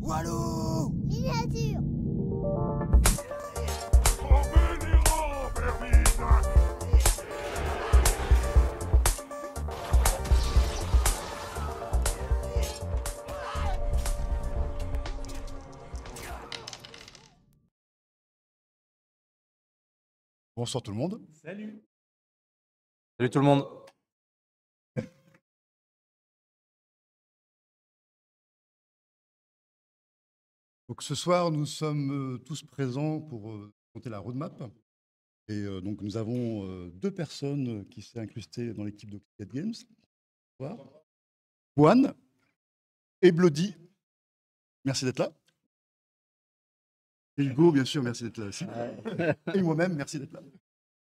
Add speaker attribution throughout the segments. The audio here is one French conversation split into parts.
Speaker 1: Walou!
Speaker 2: Miniature.
Speaker 1: Bonsoir tout le monde.
Speaker 3: Salut. Salut tout le monde.
Speaker 1: Donc ce soir, nous sommes tous présents pour monter la roadmap. Et donc nous avons deux personnes qui s'est incrustées dans l'équipe d'Oxycat Games. Bonsoir. Juan et Bloody. Merci d'être là. Et Hugo, bien sûr, merci d'être là aussi. Et moi-même, merci d'être là.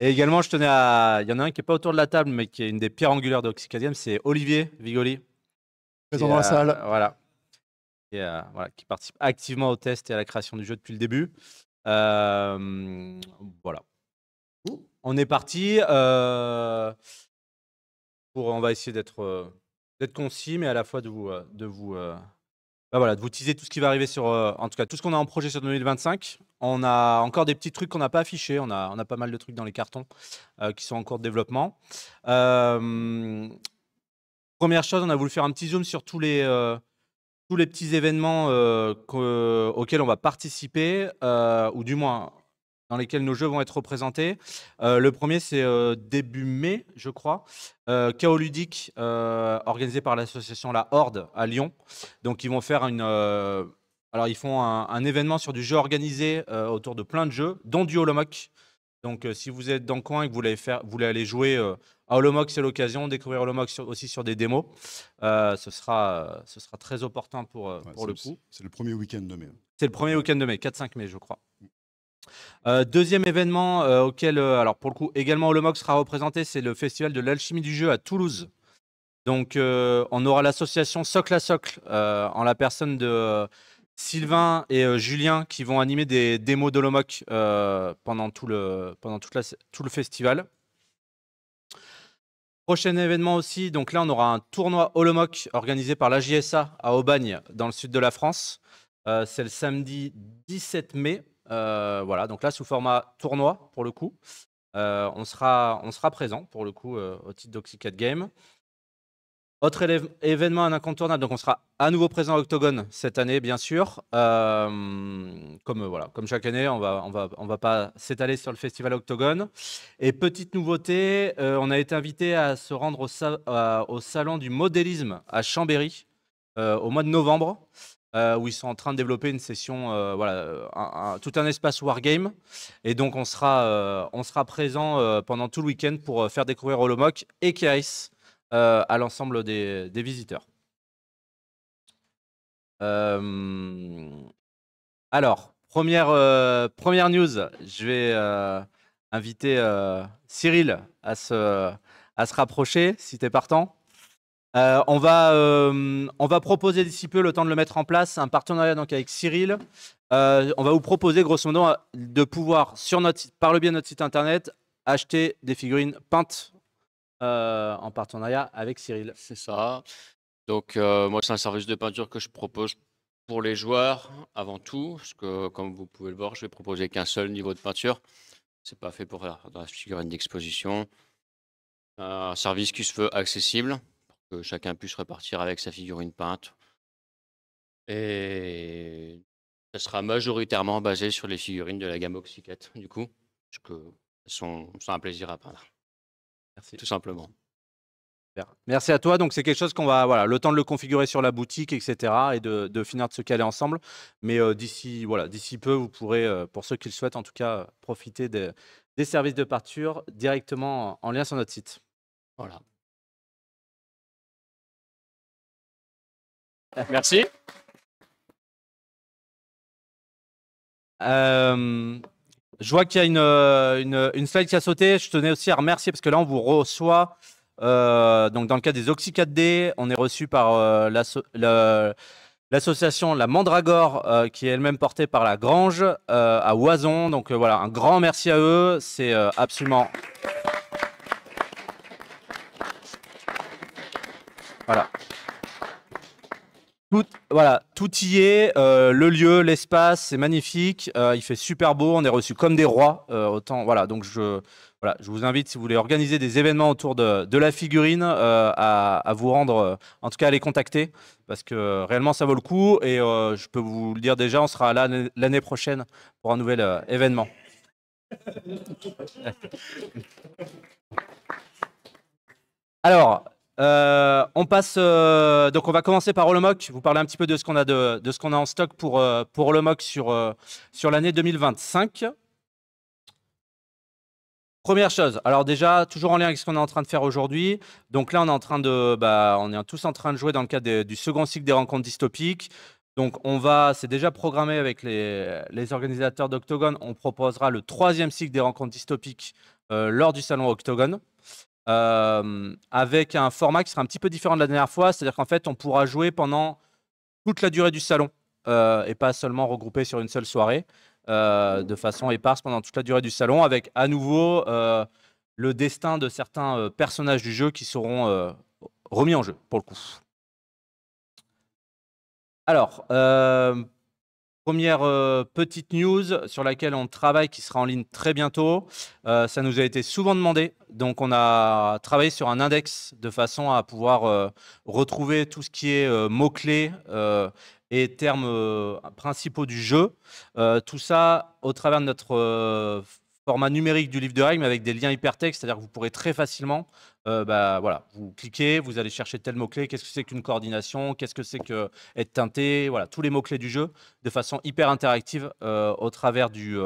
Speaker 3: Et également, je tenais à. Il y en a un qui n'est pas autour de la table, mais qui est une des pierres angulaires d'Oxycat Games, c'est Olivier Vigoli.
Speaker 1: Présent dans la salle.
Speaker 3: Voilà. Voilà, qui participe activement au test et à la création du jeu depuis le début. Voilà. On est parti. On va essayer d'être concis, mais à la fois de vous teaser tout ce qui va arriver sur, en tout cas, tout ce qu'on a en projet sur 2025. On a encore des petits trucs qu'on n'a pas affichés. On a pas mal de trucs dans les cartons qui sont en cours de développement. Première chose, on a voulu faire un petit zoom sur tous les petits événements auxquels on va participer, ou du moins dans lesquels nos jeux vont être représentés. Le premier, c'est début mai, je crois. Chaos Ludique, organisé par l'association La Horde à Lyon. Donc, ils vont faire alors, ils font un événement sur du jeu organisé autour de plein de jeux, dont du Holomoc. Donc, si vous êtes dans le coin et que vous voulez aller jouer à Holomoc, c'est l'occasion. Découvrir Holomoc aussi sur des démos. Ce sera très opportun pour le coup.
Speaker 1: C'est le premier week-end de mai.
Speaker 3: C'est le premier week-end de mai, 4-5 mai, je crois. Deuxième événement auquel, alors pour le coup, également Holomoc sera représenté, c'est le Festival de l'Alchimie du Jeu à Toulouse. Donc, on aura l'association Socle à Socle, en la personne de Sylvain et Julien, qui vont animer des démos d'Holomoc pendant tout le festival. Prochain événement aussi, donc là, on aura un tournoi Holomoc organisé par la JSA à Aubagne, dans le sud de la France. C'est le samedi 17 mai. Voilà, donc là, sous format tournoi, pour le coup. On sera présent, pour le coup, au titre d'Oxycat Game. Autre événement, un incontournable, donc on sera à nouveau présent à Octogone cette année, bien sûr. Comme chaque année, on va pas s'étaler sur le festival Octogone. Et petite nouveauté, on a été invité à se rendre au salon du modélisme à Chambéry au mois de novembre. Où ils sont en train de développer une session, tout un espace wargame. Et donc, on sera présent pendant tout le week-end pour faire découvrir Holomoc et Chaos à l'ensemble des visiteurs. Alors, première news, je vais inviter Cyril à se rapprocher, si tu es partant. On va proposer d'ici peu, le temps de le mettre en place, un partenariat donc avec Cyril. On va vous proposer grosso modo de pouvoir, par le biais de notre site internet, acheter des figurines peintes en partenariat avec Cyril.
Speaker 4: C'est ça. Donc moi, c'est un service de peinture que je propose pour les joueurs avant tout, parce que comme vous pouvez le voir, je vais proposer qu'un seul niveau de peinture. C'est pas fait pour faire dans la figurine d'exposition. Un service qui se veut accessible, que chacun puisse repartir avec sa figurine peinte. Et ça sera majoritairement basé sur les figurines de la gamme Oxycat, du coup, parce que sont un plaisir à peindre.
Speaker 3: Merci.
Speaker 4: Tout simplement.
Speaker 3: Merci à toi. Donc, c'est quelque chose qu'on va, le temps de le configurer sur la boutique, etc., et de finir de se caler ensemble. Mais d'ici peu, vous pourrez, pour ceux qui le souhaitent, en tout cas, profiter des services de peinture directement en lien sur notre site.
Speaker 4: Voilà. Merci.
Speaker 3: Je vois qu'il y a une slide qui a sauté. Je tenais aussi à remercier parce que là, on vous reçoit. Donc, dans le cas des Oxycat D, on est reçu par l'association La Mandragore, qui est elle-même portée par la Grange à Oison. Donc, voilà, un grand merci à eux. C'est absolument. Voilà. Voilà, tout y est. Le lieu, l'espace, c'est magnifique. Il fait super beau. On est reçus comme des rois. Autant, voilà, donc voilà, je vous invite, si vous voulez organiser des événements autour de la figurine, à vous rendre, en tout cas à les contacter, parce que réellement ça vaut le coup. Et je peux vous le dire déjà, on sera là l'année prochaine pour un nouvel événement. Alors, on passe. Donc, on va commencer par Holomoc. Vous parler un petit peu de ce qu'on a de ce qu'on a en stock pour Holomoc sur l'année 2025. Première chose. Alors déjà, toujours en lien avec ce qu'on est en train de faire aujourd'hui. Donc là, on est en train de, on est tous en train de jouer dans le cadre du second cycle des rencontres dystopiques. Donc c'est déjà programmé avec les organisateurs d'Octogone. On proposera le 3e cycle des rencontres dystopiques lors du salon Octogone. Avec un format qui sera un petit peu différent de la dernière fois, c'est-à-dire qu'en fait, on pourra jouer pendant toute la durée du salon et pas seulement regroupé sur une seule soirée, de façon éparse pendant toute la durée du salon, avec à nouveau le destin de certains personnages du jeu qui seront remis en jeu, pour le coup. Alors, première petite news sur laquelle on travaille, qui sera en ligne très bientôt. Ça nous a été souvent demandé. Donc, on a travaillé sur un index de façon à pouvoir retrouver tout ce qui est mots-clés et termes principaux du jeu. Tout ça au travers de notre format numérique du livre de règles, mais avec des liens hypertextes, c'est-à-dire que vous pourrez très facilement, voilà, vous cliquez, vous allez chercher tel mot-clé, qu'est-ce que c'est qu'une coordination, qu'est-ce que c'est que être teinté, voilà, tous les mots-clés du jeu, de façon hyper interactive au travers du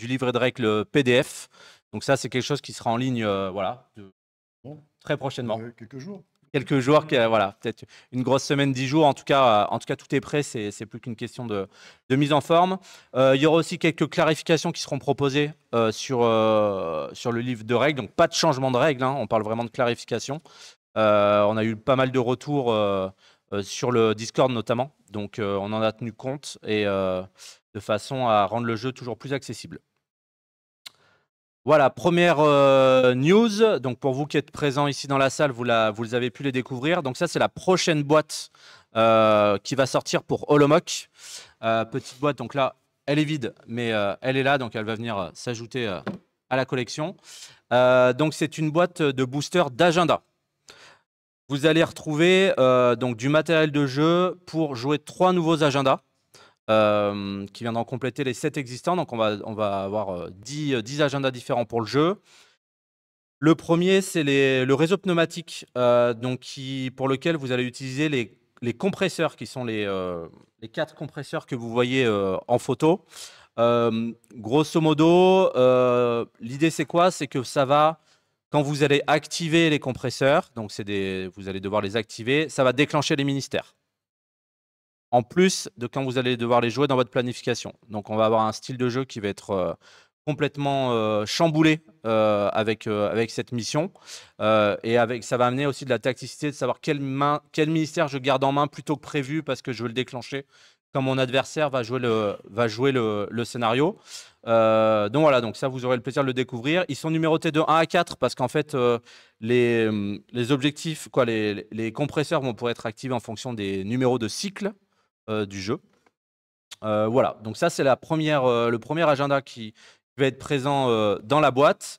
Speaker 3: livret de règles PDF. Donc ça, c'est quelque chose qui sera en ligne voilà, très prochainement.
Speaker 1: Quelques jours.
Speaker 3: Quelques jours, voilà, peut-être une grosse semaine, 10 jours. En tout cas, tout est prêt. C'est plus qu'une question de mise en forme. Il y aura aussi quelques clarifications qui seront proposées sur le livre de règles. Donc, pas de changement de règles. Hein, on parle vraiment de clarification. On a eu pas mal de retours sur le Discord notamment. Donc, on en a tenu compte et de façon à rendre le jeu toujours plus accessible. Voilà, première news. Donc, pour vous qui êtes présents ici dans la salle, vous avez pu les découvrir. Donc, ça, c'est la prochaine boîte qui va sortir pour Holomoc. Petite boîte, donc là, elle est vide, mais elle est là, donc elle va venir s'ajouter à la collection. Donc, c'est une boîte de booster d'agenda. Vous allez retrouver donc du matériel de jeu pour jouer 3 nouveaux agendas. Qui viendront compléter les 7 existants. Donc, on va avoir 10 agendas différents pour le jeu. Le premier, c'est le réseau pneumatique, pour lequel vous allez utiliser les compresseurs, qui sont les 4 compresseurs que vous voyez en photo. Grosso modo, l'idée, c'est quoi? C'est que ça va, quand vous allez activer les compresseurs, donc vous allez devoir les activer, ça va déclencher les ministères. En plus de quand vous allez devoir les jouer dans votre planification. Donc, on va avoir un style de jeu qui va être complètement chamboulé avec cette mission. Et ça va amener aussi de la tacticité, de savoir quel ministère je garde en main plutôt que prévu parce que je veux le déclencher quand mon adversaire va jouer le scénario. Donc voilà, donc ça, vous aurez le plaisir de le découvrir. Ils sont numérotés de 1 à 4 parce qu'en fait, les objectifs, les compresseurs vont pouvoir être activés en fonction des numéros de cycle du jeu. Voilà, donc ça c'est le premier agenda qui va être présent dans la boîte.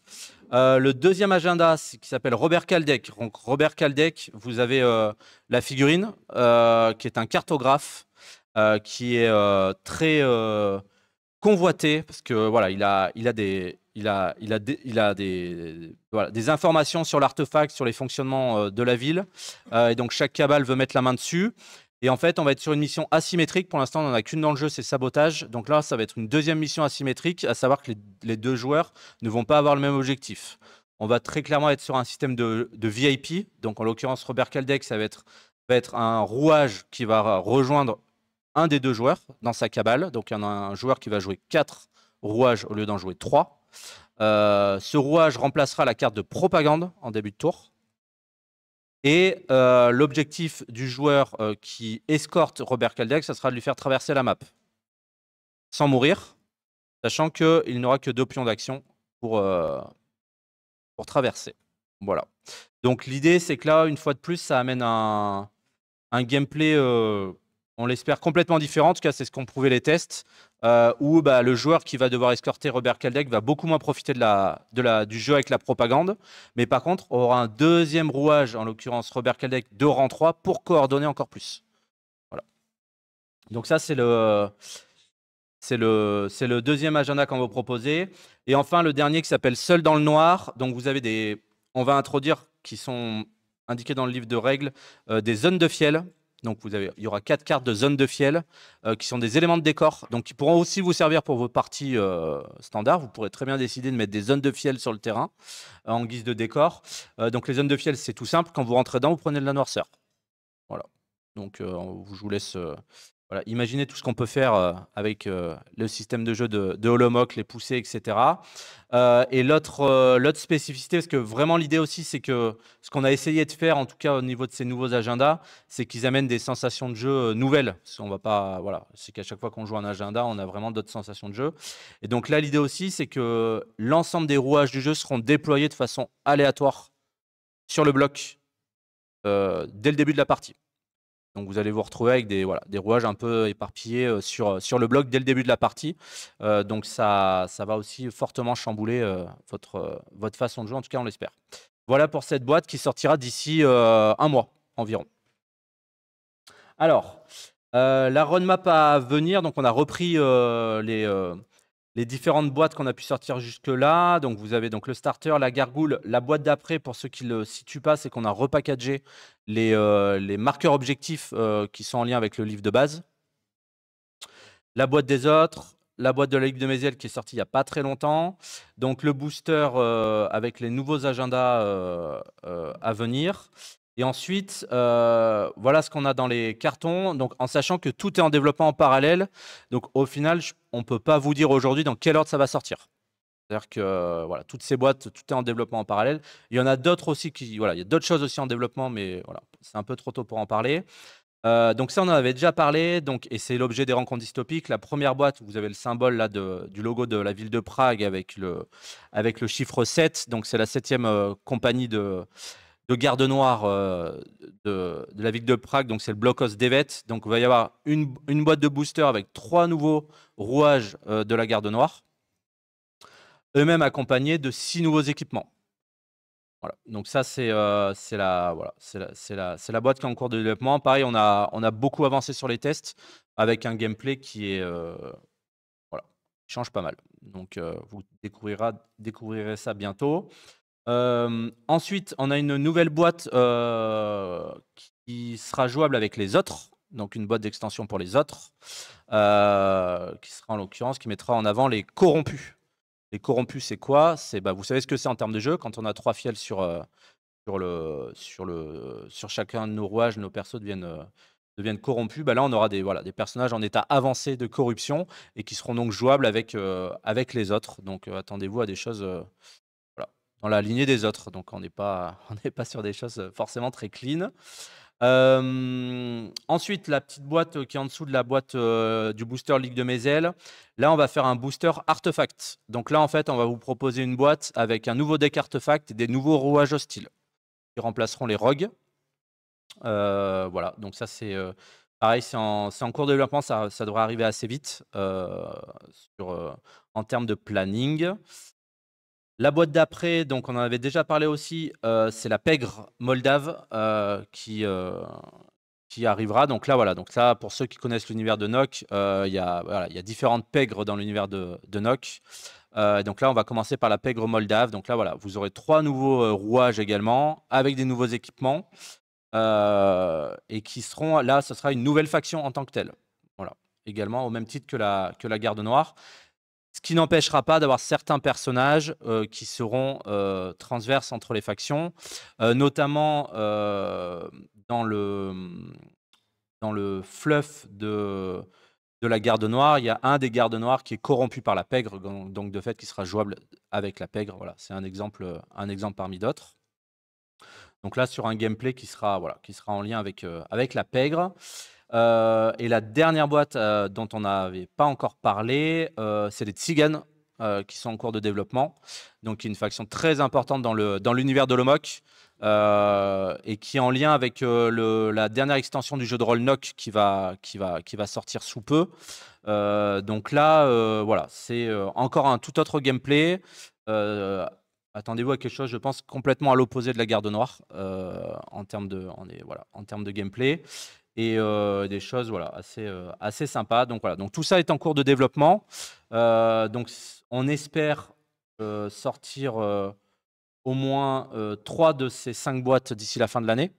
Speaker 3: Le deuxième agenda qui s'appelle Robert Kaldek. Donc Robert Kaldek, vous avez la figurine qui est un cartographe qui est très convoité parce que voilà, il a des informations sur l'artefact, sur les fonctionnements de la ville, et donc chaque cabale veut mettre la main dessus. Et en fait, on va être sur une mission asymétrique. Pour l'instant, on n'en a qu'une dans le jeu, c'est sabotage. Donc là, ça va être une deuxième mission asymétrique, à savoir que les 2 joueurs ne vont pas avoir le même objectif. On va très clairement être sur un système de VIP. Donc en l'occurrence, Robert Kaldek, ça va être un rouage qui va rejoindre un des 2 joueurs dans sa cabale. Donc il y en a un joueur qui va jouer 4 rouages au lieu d'en jouer 3. Ce rouage remplacera la carte de propagande en début de tour. Et l'objectif du joueur qui escorte Robert Kaldek, ça sera de lui faire traverser la map sans mourir, sachant qu'il n'aura que 2 pions d'action pour traverser. Voilà. Donc l'idée, c'est que là, une fois de plus, ça amène un gameplay on l'espère complètement différent. En tout cas, c'est ce qu'ont prouvé les tests, où le joueur qui va devoir escorter Robert Kaldek va beaucoup moins profiter du jeu avec la propagande. Mais par contre, on aura un deuxième rouage, en l'occurrence Robert Kaldek de rang 3, pour coordonner encore plus. Voilà. Donc ça, c'est le deuxième agenda qu'on va vous proposer. Et enfin, le dernier qui s'appelle Seul dans le noir. Donc vous avez on va introduire, qui sont indiqués dans le livre de règles, des zones de fiel. Donc il y aura 4 cartes de zones de fiel qui sont des éléments de décor, donc qui pourront aussi vous servir pour vos parties standards. Vous pourrez très bien décider de mettre des zones de fiel sur le terrain en guise de décor. Donc les zones de fiel, c'est tout simple. Quand vous rentrez dedans, vous prenez de la noirceur. Voilà. Donc je vous laisse voilà, imaginez tout ce qu'on peut faire avec le système de jeu de Holomoc, les poussées, etc. Et l'autre spécificité, parce que vraiment l'idée aussi, c'est que ce qu'on a essayé de faire, en tout cas au niveau de ces nouveaux agendas, c'est qu'ils amènent des sensations de jeu nouvelles. Parce qu'on va pas, voilà, c'est qu'à chaque fois qu'on joue un agenda, on a vraiment d'autres sensations de jeu. Et donc là, l'idée aussi, c'est que l'ensemble des rouages du jeu seront déployés de façon aléatoire sur le bloc dès le début de la partie. Donc vous allez vous retrouver avec des rouages un peu éparpillés sur le bloc dès le début de la partie. Donc ça va aussi fortement chambouler votre façon de jouer, en tout cas on l'espère. Voilà pour cette boîte qui sortira d'ici un mois environ. Alors, la roadmap à venir, donc on a repris les différentes boîtes qu'on a pu sortir jusque-là. Donc vous avez donc le starter, la gargoule, la boîte d'après, pour ceux qui ne le situent pas, c'est qu'on a repackagé les marqueurs objectifs qui sont en lien avec le livre de base. La boîte des autres, la boîte de la Ligue de Mézières qui est sortie il n'y a pas très longtemps. Donc le booster avec les nouveaux agendas à venir. Et ensuite, voilà ce qu'on a dans les cartons, donc en sachant que tout est en développement en parallèle. Donc au final, on ne peut pas vous dire aujourd'hui dans quel ordre ça va sortir. C'est-à-dire que voilà, toutes ces boîtes, tout est en développement en parallèle. Il y en a d'autres aussi il y a d'autres choses aussi en développement, mais voilà, c'est un peu trop tôt pour en parler. Donc ça, on en avait déjà parlé, et c'est l'objet des rencontres dystopiques. La première boîte, vous avez le symbole là du logo de la ville de Prague avec le chiffre 7. Donc c'est la 7e compagnie de garde noire de la ville de Prague. Donc c'est le Blokos Devet. Donc il va y avoir une boîte de booster avec 3 nouveaux rouages de la garde noire, eux-mêmes accompagnés de 6 nouveaux équipements. Voilà. Donc ça, c'est la boîte qui est en cours de développement. Pareil, on a beaucoup avancé sur les tests avec un gameplay qui change pas mal. Donc vous découvrirez ça bientôt. Ensuite, on a une nouvelle boîte qui sera jouable avec les autres. Donc une boîte d'extension pour les autres, qui sera en l'occurrence, qui mettra en avant les corrompus. Les corrompus, c'est quoi? Vous savez ce que c'est en termes de jeu. Quand on a 3 fiels sur chacun de nos rouages, nos persos deviennent corrompus. Là, on aura des personnages en état avancé de corruption et qui seront donc jouables avec les autres. Donc attendez-vous à des choses dans la lignée des autres. Donc on n'est pas sur des choses forcément très clean. Ensuite, la petite boîte qui est en dessous de la boîte du booster Ligue de Mézières. Là, on va faire un booster artefact. Donc là, en fait, on va vous proposer une boîte avec un nouveau deck artefact et des nouveaux rouages hostiles qui remplaceront les rogues. Voilà, donc ça, c'est pareil, c'est en cours de développement. Ça devrait arriver assez vite en termes de planning. La boîte d'après, donc on en avait déjà parlé aussi, c'est la pègre moldave qui arrivera. Donc là, pour ceux qui connaissent l'univers de Nock, il y a différentes pègres dans l'univers de Nock. Donc là, on va commencer par la pègre moldave. Donc là, voilà, vous aurez 3 nouveaux rouages également, avec des nouveaux équipements, et qui seront, là, ce sera une nouvelle faction en tant que telle. Voilà, également au même titre que la garde noire. Ce qui n'empêchera pas d'avoir certains personnages qui seront transverses entre les factions, notamment dans le fluff de la garde noire. Il y a un des gardes noirs qui est corrompu par la pègre, donc de fait qui sera jouable avec la pègre. Voilà, c'est un exemple parmi d'autres. Donc là, sur un gameplay qui sera en lien avec la pègre. Et la dernière boîte dont on n'avait pas encore parlé, c'est les Tziganes qui sont en cours de développement. Donc une faction très importante dans l'univers de Holomoc. et qui est en lien avec la dernière extension du jeu de rôle Nock qui va sortir sous peu. Donc là, voilà, c'est encore un tout autre gameplay. Attendez-vous à quelque chose, je pense, complètement à l'opposé de la Garde Noire en termes de gameplay. Et des choses voilà, assez sympas. Donc, voilà. Donc tout ça est en cours de développement. Donc on espère sortir au moins 3 de ces 5 boîtes d'ici la fin de l'année.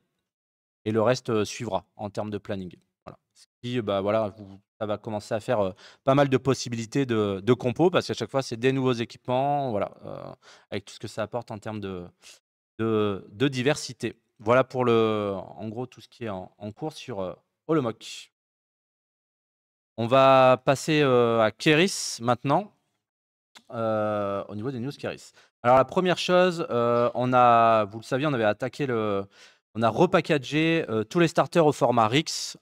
Speaker 3: Et le reste suivra en termes de planning. Voilà. Ce qui, voilà, ça va commencer à faire pas mal de possibilités de compos, parce qu'à chaque fois, c'est des nouveaux équipements, voilà, avec tout ce que ça apporte en termes de diversité. Voilà pour en gros tout ce qui est en cours sur Holomock. On va passer à Keris maintenant, au niveau des news Keris. Alors la première chose, vous le saviez, on avait attaqué on a repackagé tous les starters au format RIX.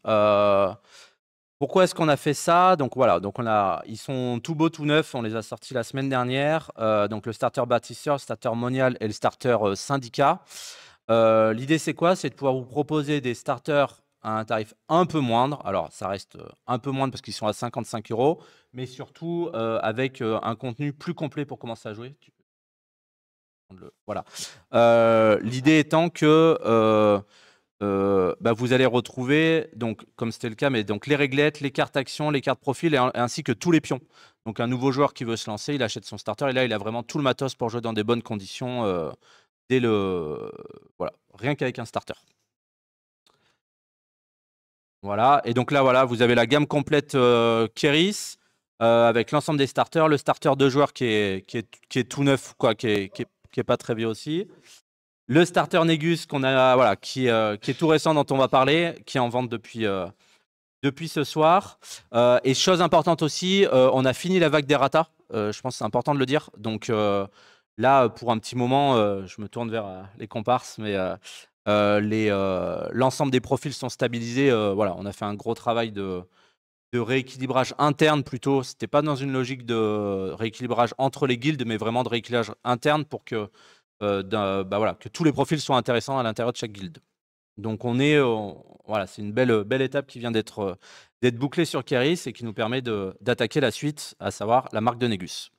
Speaker 3: Pourquoi est-ce qu'on a fait ça? Donc voilà, donc ils sont tout beaux, tout neufs, on les a sortis la semaine dernière. Donc le starter bâtisseur, le starter monial et le starter syndicat. L'idée c'est quoi? C'est de pouvoir vous proposer des starters à un tarif un peu moindre. Alors ça reste un peu moindre parce qu'ils sont à 55 €, mais surtout avec un contenu plus complet pour commencer à jouer. Voilà. L'idée étant que vous allez retrouver, donc, comme c'était le cas, mais donc, les réglettes, les cartes actions, les cartes profil, ainsi que tous les pions. Donc un nouveau joueur qui veut se lancer, il achète son starter et là il a vraiment tout le matos pour jouer dans des bonnes conditions voilà, rien qu'avec un starter. Voilà, et donc là voilà, vous avez la gamme complète Keris avec l'ensemble des starters, le starter de joueur qui est tout neuf, quoi, qui est pas très vieux aussi. Le starter Négus qu'on a, voilà, qui est tout récent, dont on va parler, qui est en vente depuis ce soir. Et chose importante aussi, on a fini la vague des ratas. Je pense que c'est important de le dire. Donc là, pour un petit moment, je me tourne vers les comparses, mais l'ensemble des profils sont stabilisés. Voilà, on a fait un gros travail de rééquilibrage interne plutôt. C'était pas dans une logique de rééquilibrage entre les guildes, mais vraiment de rééquilibrage interne pour que voilà, que tous les profils soient intéressants à l'intérieur de chaque guilde. Donc voilà, c'est une belle étape qui vient d'être bouclée sur Keris et qui nous permet d'attaquer la suite, à savoir la marque de Négus.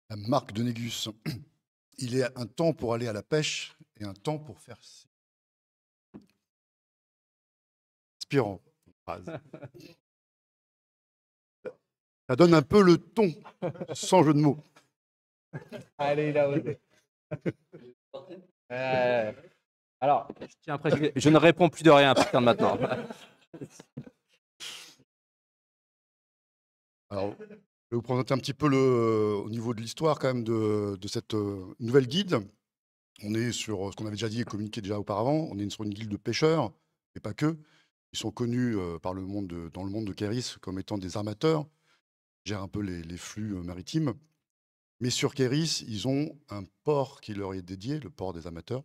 Speaker 1: La marque de Négus. Il est un temps pour aller à la pêche et un temps pour faire inspirant. Ça donne un peu le ton, sans jeu de mots.
Speaker 3: Allez, là, alors, je tiens à préciser, je ne réponds plus de rien à partir de maintenant.
Speaker 1: Alors, je vais vous présenter un petit peu au niveau de l'histoire quand même de cette nouvelle guilde. On est sur ce qu'on avait déjà dit et communiqué déjà auparavant. On est sur une guilde de pêcheurs, et pas que. Ils sont connus dans le monde de Keris comme étant des armateurs, gèrent un peu les flux maritimes. Mais sur Keris, ils ont un port qui leur est dédié, le port des amateurs.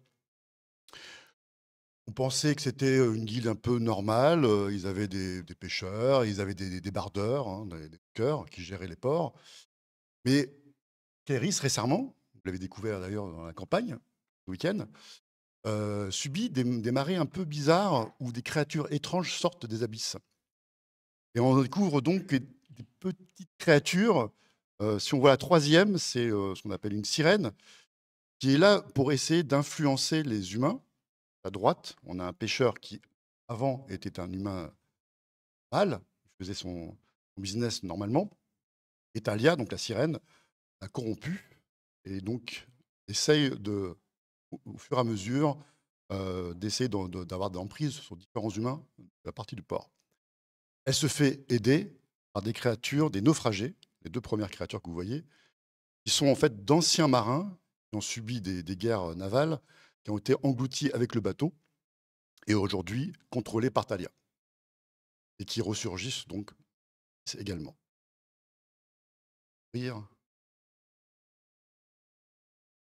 Speaker 1: On pensait que c'était une guilde un peu normale. Ils avaient des pêcheurs, ils avaient des bardeurs, hein, des cœurs qui géraient les ports. Mais Keris, récemment, vous l'avez découvert d'ailleurs dans la campagne, ce week-end, subit des marées un peu bizarres où des créatures étranges sortent des abysses. Et on découvre donc des petites créatures. Si on voit la troisième, c'est ce qu'on appelle une sirène, qui est là pour essayer d'influencer les humains. À droite, on a un pêcheur qui, avant, était un humain mâle, il faisait son business normalement. Et Talia, donc la sirène, l'a corrompu et donc essaye au fur et à mesure, d'essayer d'avoir de l'emprise sur différents humains de la partie du port. Elle se fait aider par des créatures, des naufragés, les deux premières créatures que vous voyez, qui sont en fait d'anciens marins qui ont subi des guerres navales, qui ont été engloutis avec le bateau et aujourd'hui contrôlés par Talia et qui ressurgissent donc également. Rire.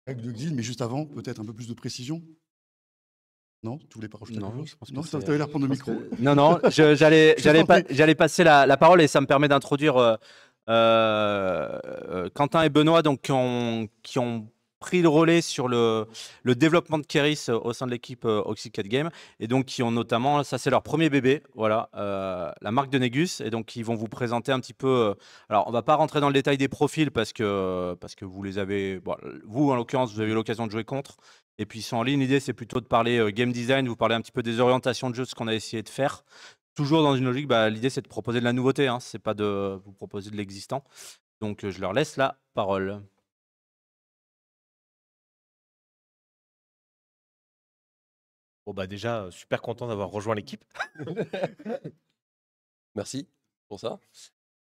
Speaker 1: Règle de guilde, mais juste avant, peut-être un peu plus de précision. Non, tu voulais pas rajouter quelque chose?
Speaker 3: Je pense
Speaker 1: Non,
Speaker 3: que
Speaker 1: tu avais l'air prendre le micro.
Speaker 3: Non, j'allais passer la parole et ça me permet d'introduire Quentin et Benoît, donc, qui ont pris le relais sur le développement de Keris au sein de l'équipe Oxycat Game, et donc qui ont notamment, ça c'est leur premier bébé, voilà, la marque de Négus, et donc ils vont vous présenter un petit peu. Alors on va pas rentrer dans le détail des profils parce que vous les avez, bon, vous en l'occurrence vous avez eu l'occasion de jouer contre, et puis ils sont en ligne. L'idée c'est plutôt de parler game design, vous parler un petit peu des orientations de jeu, ce qu'on a essayé de faire. Toujours dans une logique, l'idée c'est de proposer de la nouveauté, hein, c'est pas de vous proposer de l'existant. Donc je leur laisse la parole.
Speaker 2: Bon, déjà, super content d'avoir rejoint l'équipe.
Speaker 5: Merci pour ça.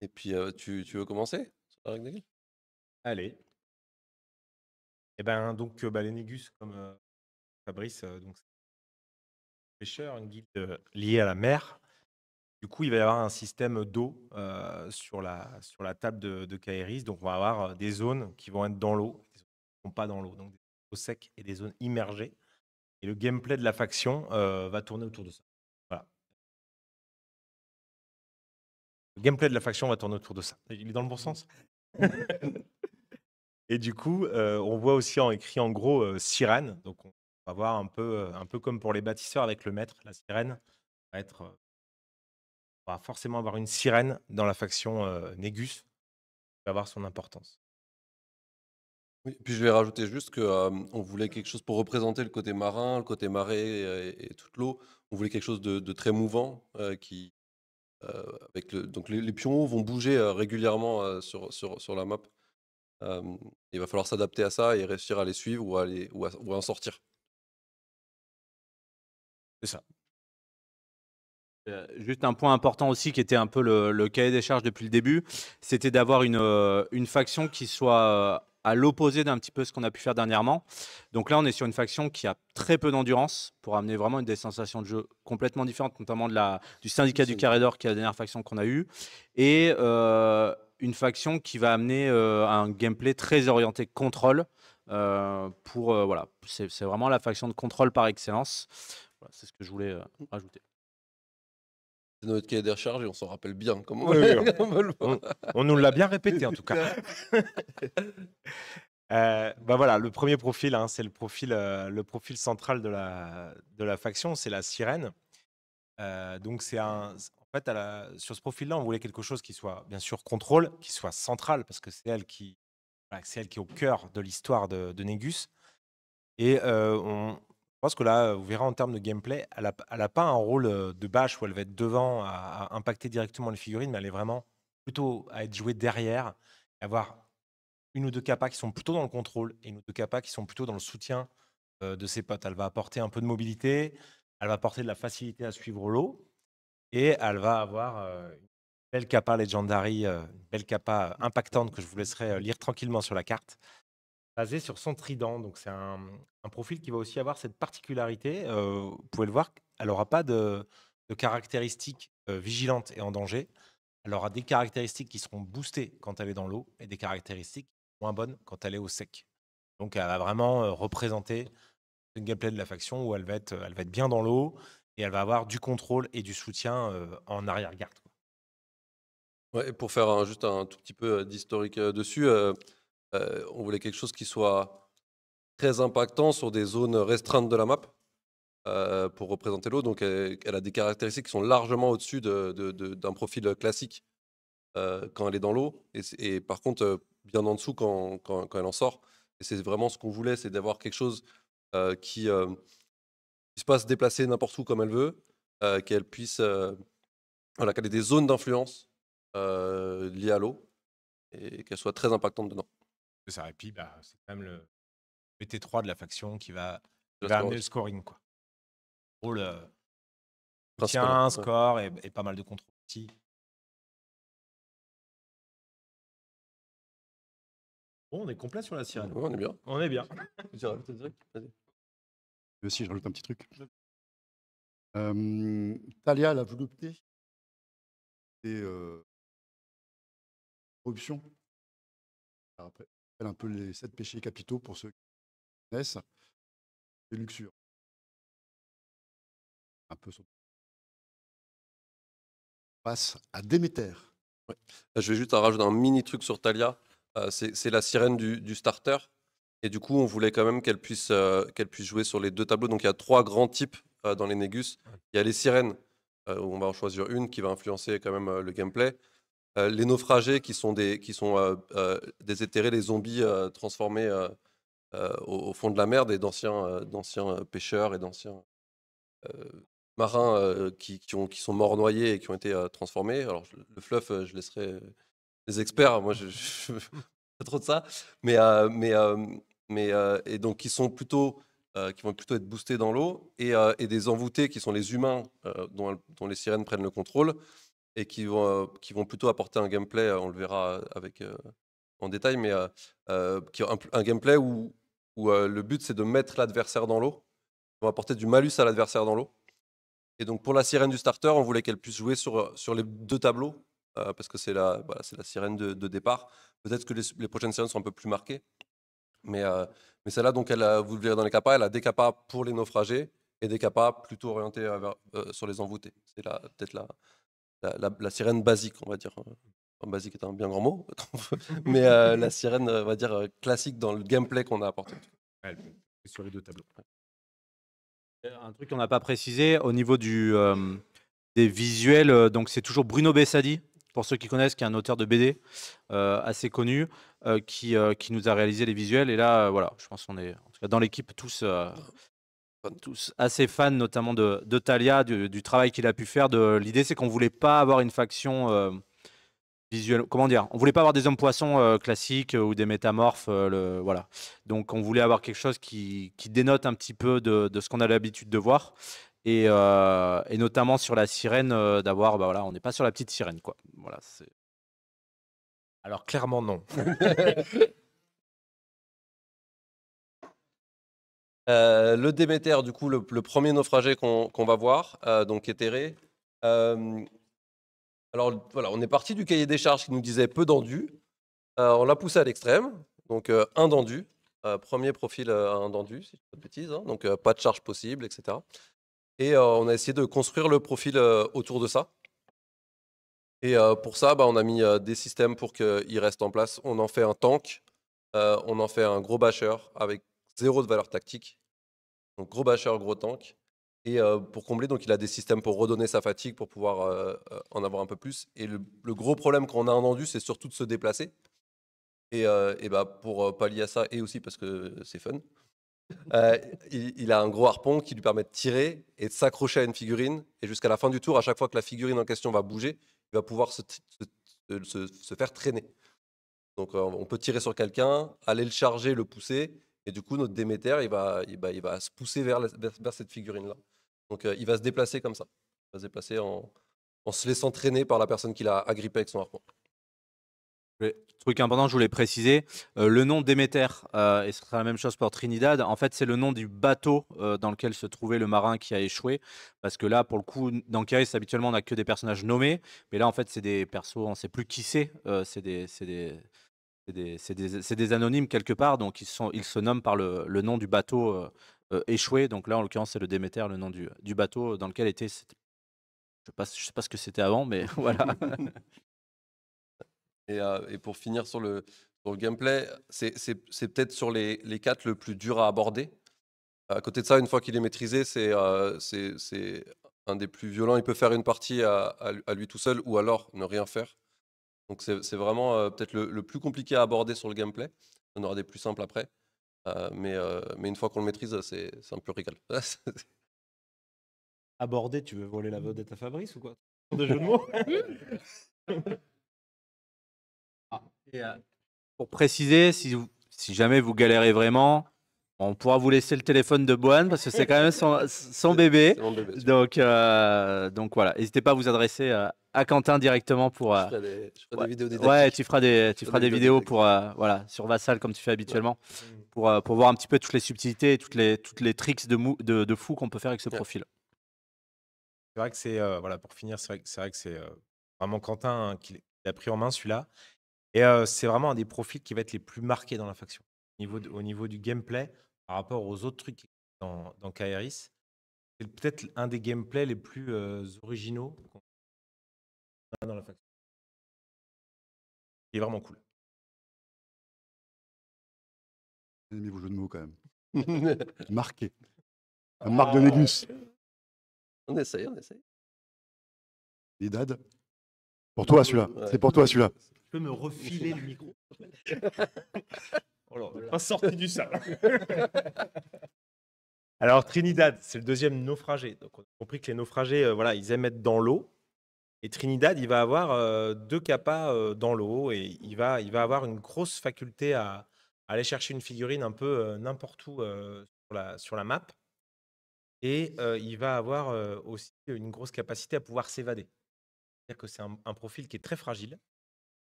Speaker 5: Et puis, tu veux commencer sur la règle des guildes?
Speaker 2: Allez. Et donc, les Négus, comme Fabrice, donc, c'est un pêcheur, une guilde liée à la mer. Du coup, il va y avoir un système d'eau sur la table de Kaeris. Donc, on va avoir des zones qui vont être dans l'eau, des zones qui ne sont pas dans l'eau. Donc, des zones au sec et des zones immergées. Et le gameplay de la faction va tourner autour de ça. Voilà. Le gameplay de la faction va tourner autour de ça. Il est dans le bon sens. Et du coup, on voit aussi écrit en gros sirène. Donc, on va voir un peu comme pour les bâtisseurs avec le maître. La sirène va être. On va forcément avoir une sirène dans la faction Négus. Qui va avoir son importance.
Speaker 5: Oui, puis je vais rajouter juste qu'on voulait quelque chose pour représenter le côté marin, le côté marée et toute l'eau. On voulait quelque chose de très mouvant donc les pions vont bouger régulièrement sur la map. Il va falloir s'adapter à ça et réussir à les suivre ou à en sortir.
Speaker 2: C'est ça.
Speaker 3: Juste un point important aussi qui était un peu le cahier des charges depuis le début, c'était d'avoir une faction qui soit à l'opposé d'un petit peu ce qu'on a pu faire dernièrement. Donc là, on est sur une faction qui a très peu d'endurance pour amener vraiment des sensations de jeu complètement différentes, notamment du syndicat du Carré d'Or, qui est la dernière faction qu'on a eue, et une faction qui va amener un gameplay très orienté contrôle. Voilà, c'est vraiment la faction de contrôle par excellence. Voilà, c'est ce que je voulais rajouter.
Speaker 5: C'est notre cahier des charges et on s'en rappelle bien.
Speaker 2: On nous l'a bien répété en tout cas. Voilà, le premier profil, c'est le profil central de la faction, c'est la sirène. Donc en fait, sur ce profil-là, on voulait quelque chose qui soit bien sûr contrôle, qui soit central, parce que c'est elle qui est au cœur de l'histoire de Négus. Et je pense que là, vous verrez en termes de gameplay, elle a pas un rôle de bâche où elle va être devant à impacter directement les figurines, mais elle est vraiment plutôt à être jouée derrière, et avoir une ou deux capas qui sont plutôt dans le contrôle et une ou deux capas qui sont plutôt dans le soutien de ses potes. Elle va apporter un peu de mobilité, elle va apporter de la facilité à suivre l'eau, et elle va avoir une belle capa Legendary, une belle capa impactante que je vous laisserai lire tranquillement sur la carte, basée sur son trident. Donc c'est un profil qui va aussi avoir cette particularité. Vous pouvez le voir, elle n'aura pas de caractéristiques vigilantes et en danger. Elle aura des caractéristiques qui seront boostées quand elle est dans l'eau et des caractéristiques moins bonnes quand elle est au sec. Donc elle va vraiment représenter le gameplay de la faction où elle va être bien dans l'eau et elle va avoir du contrôle et du soutien en arrière-garde.
Speaker 5: Ouais, et pour faire juste un tout petit peu d'historique dessus, on voulait quelque chose qui soit très impactant sur des zones restreintes de la map pour représenter l'eau. Donc elle a des caractéristiques qui sont largement au-dessus d'un profil classique quand elle est dans l'eau. Et par contre, bien en dessous quand elle en sort. Et c'est vraiment ce qu'on voulait, c'est d'avoir quelque chose qui se passe déplacer n'importe où comme elle veut, qu'elle puisse... qu'elle ait des zones d'influence liées à l'eau et qu'elle soit très impactante dedans.
Speaker 2: C'est ça. Et puis, c'est quand même le T3 de la faction qui va
Speaker 5: Le
Speaker 2: amener
Speaker 5: score,
Speaker 2: le scoring. Rôle
Speaker 5: principalement,
Speaker 2: un
Speaker 5: ouais.
Speaker 2: score et pas mal de contrôle aussi. Bon, on est complet sur la sirène.
Speaker 5: Ouais, on est bien.
Speaker 2: On est bien.
Speaker 5: Tu rajoutes un truc ? Vas-y.
Speaker 1: Moi aussi, je rajoute un petit truc. Talia, la volupté, c'est corruption. Alors après, elle un peu les 7 péchés capitaux pour ceux qui connaissent. Et luxure. Un peu son. On passe à Déméter.
Speaker 5: Ouais. Je vais juste rajouter un mini truc sur Talia. C'est la sirène du starter. Et du coup, on voulait quand même qu'elle puisse jouer sur les 2 tableaux. Donc il y a 3 grands types dans les Négus. Il y a les sirènes, où on va en choisir une qui va influencer quand même le gameplay. Les naufragés qui sont des éthérés, les zombies transformés au fond de la mer, d'anciens pêcheurs et d'anciens marins qui sont morts noyés et qui ont été transformés. Alors le fluff, je laisserai les experts. Moi, je pas trop de ça, et donc qui vont plutôt être boostés dans l'eau et des envoûtés qui sont les humains dont les sirènes prennent le contrôle et qui vont plutôt apporter un gameplay. On le verra en détail, mais qui est un gameplay où le but c'est de mettre l'adversaire dans l'eau. On va apporter du malus à l'adversaire dans l'eau. Et donc pour la sirène du starter, on voulait qu'elle puisse jouer sur les 2 tableaux parce que c'est la sirène de départ. Peut-être que les prochaines sirènes sont un peu plus marquées, mais celle-là, donc vous le verrez dans les capas, elle a des capas pour les naufragés et des capas plutôt orientés sur les envoûtés. C'est peut-être la sirène basique, on va dire. Basique est un bien grand mot, mais la sirène, on va dire, classique dans le gameplay qu'on a apporté.
Speaker 2: Ouais, sur les 2 tableaux.
Speaker 3: Un truc qu'on n'a pas précisé au niveau des visuels, donc c'est toujours Bruno Bessadi, pour ceux qui connaissent, qui est un auteur de BD assez connu, qui nous a réalisé les visuels. Et là, voilà, je pense qu'on est en tout cas dans l'équipe tous assez fans, notamment de Talia, du travail qu'il a pu faire. L'idée, c'est qu'on voulait pas avoir une faction visuelle. Comment dire? On voulait pas avoir des hommes poissons classiques ou des métamorphes. Voilà. Donc, on voulait avoir quelque chose qui dénote un petit peu de ce qu'on a l'habitude de voir. Et notamment sur la sirène, d'avoir, bah voilà, on n'est pas sur la petite sirène, quoi. Voilà,
Speaker 2: Alors clairement non.
Speaker 5: Le Déméter, du coup, le premier naufragé qu'on va voir, donc éthéré. Alors voilà, on est parti du cahier des charges qui nous disait peu d'endus. On l'a poussé à l'extrême, donc un dendu. Premier profil à un dendu, si je ne dis pas de bêtises, hein, donc pas de charge possible, etc. Et on a essayé de construire le profil autour de ça. Et pour ça, on a mis des systèmes pour qu'il reste en place. On en fait un tank, on en fait un gros basher avec 0 de valeur tactique. Donc gros basher, gros tank. Et pour combler, donc il a des systèmes pour redonner sa fatigue, pour pouvoir en avoir un peu plus. Et le gros problème quand on a un endu, c'est surtout de se déplacer. Et pour pallier à ça, et aussi parce que c'est fun, il a un gros harpon qui lui permet de tirer et de s'accrocher à une figurine. Et jusqu'à la fin du tour, à chaque fois que la figurine en question va bouger, il va pouvoir se faire traîner. Donc on peut tirer sur quelqu'un, aller le charger, le pousser. Et du coup, notre Déméter, il va se pousser vers cette figurine-là. Donc il va se déplacer comme ça. Il va se déplacer en se laissant traîner par la personne qu'il a agrippée avec son harpon.
Speaker 3: Truc important, je voulais préciser, le nom Déméter, et ce sera la même chose pour Trinidad, en fait, c'est le nom du bateau dans lequel se trouvait le marin qui a échoué. Parce que là, pour le coup, dans Kairos, habituellement, on n'a que des personnages nommés. Mais là, en fait, c'est des persos, on ne sait plus qui c'est. C'est des anonymes quelque part. Donc, ils se nomment par le nom du bateau échoué. Donc là, en l'occurrence, c'est le Déméter, le nom du bateau dans lequel était. Je ne sais pas ce que c'était avant, mais voilà.
Speaker 5: Et pour finir sur le gameplay, c'est peut-être sur les 4 le plus dur à aborder. À côté de ça, une fois qu'il est maîtrisé, c'est un des plus violents. Il peut faire une partie à lui tout seul ou alors ne rien faire. Donc c'est vraiment peut-être le plus compliqué à aborder sur le gameplay. On aura des plus simples après. Mais une fois qu'on le maîtrise, c'est un peu régal.
Speaker 2: Aborder, tu veux voler la vedette à Fabrice ou quoi? De jeu de mots.
Speaker 3: Et, pour préciser, si jamais vous galérez vraiment, on pourra vous laisser le téléphone de Boan parce que c'est quand même son bébé.
Speaker 5: C'est mon bébé.
Speaker 3: Donc voilà, n'hésitez pas à vous adresser à Quentin directement pour.
Speaker 5: Je ferai des vidéos didactiques.
Speaker 3: Ouais, tu feras des vidéos pour voilà sur Vassal comme tu fais habituellement pour voir un petit peu toutes les subtilités et toutes les tricks de fou qu'on peut faire avec ce profil.
Speaker 2: C'est vrai que c'est voilà, pour finir, c'est vrai que c'est vraiment Quentin hein, qui l'a pris en main celui-là. Et c'est vraiment un des profils qui va être les plus marqués dans la faction. Au niveau du gameplay, par rapport aux autres trucs dans Kairis, c'est peut-être un des gameplays les plus originaux qu'on a dans la faction. Il est vraiment cool.
Speaker 1: J'ai aimé vos jeux de mots quand même. Marqué. La marque de Négus.
Speaker 5: On essaye, on essaye.
Speaker 1: Nidad. Pour toi celui-là.
Speaker 5: Ouais.
Speaker 1: C'est pour toi celui-là.
Speaker 2: Tu peux me refiler le micro? Oh là, on n'est pas sorti du sale. Alors, Trinidad, c'est le deuxième naufragé. Donc, on a compris que les naufragés, voilà, ils aiment être dans l'eau. Et Trinidad, il va avoir 2 capas dans l'eau et il va avoir une grosse faculté à aller chercher une figurine un peu n'importe où sur la map. Et il va avoir aussi une grosse capacité à pouvoir s'évader. C'est-à-dire que c'est un profil qui est très fragile,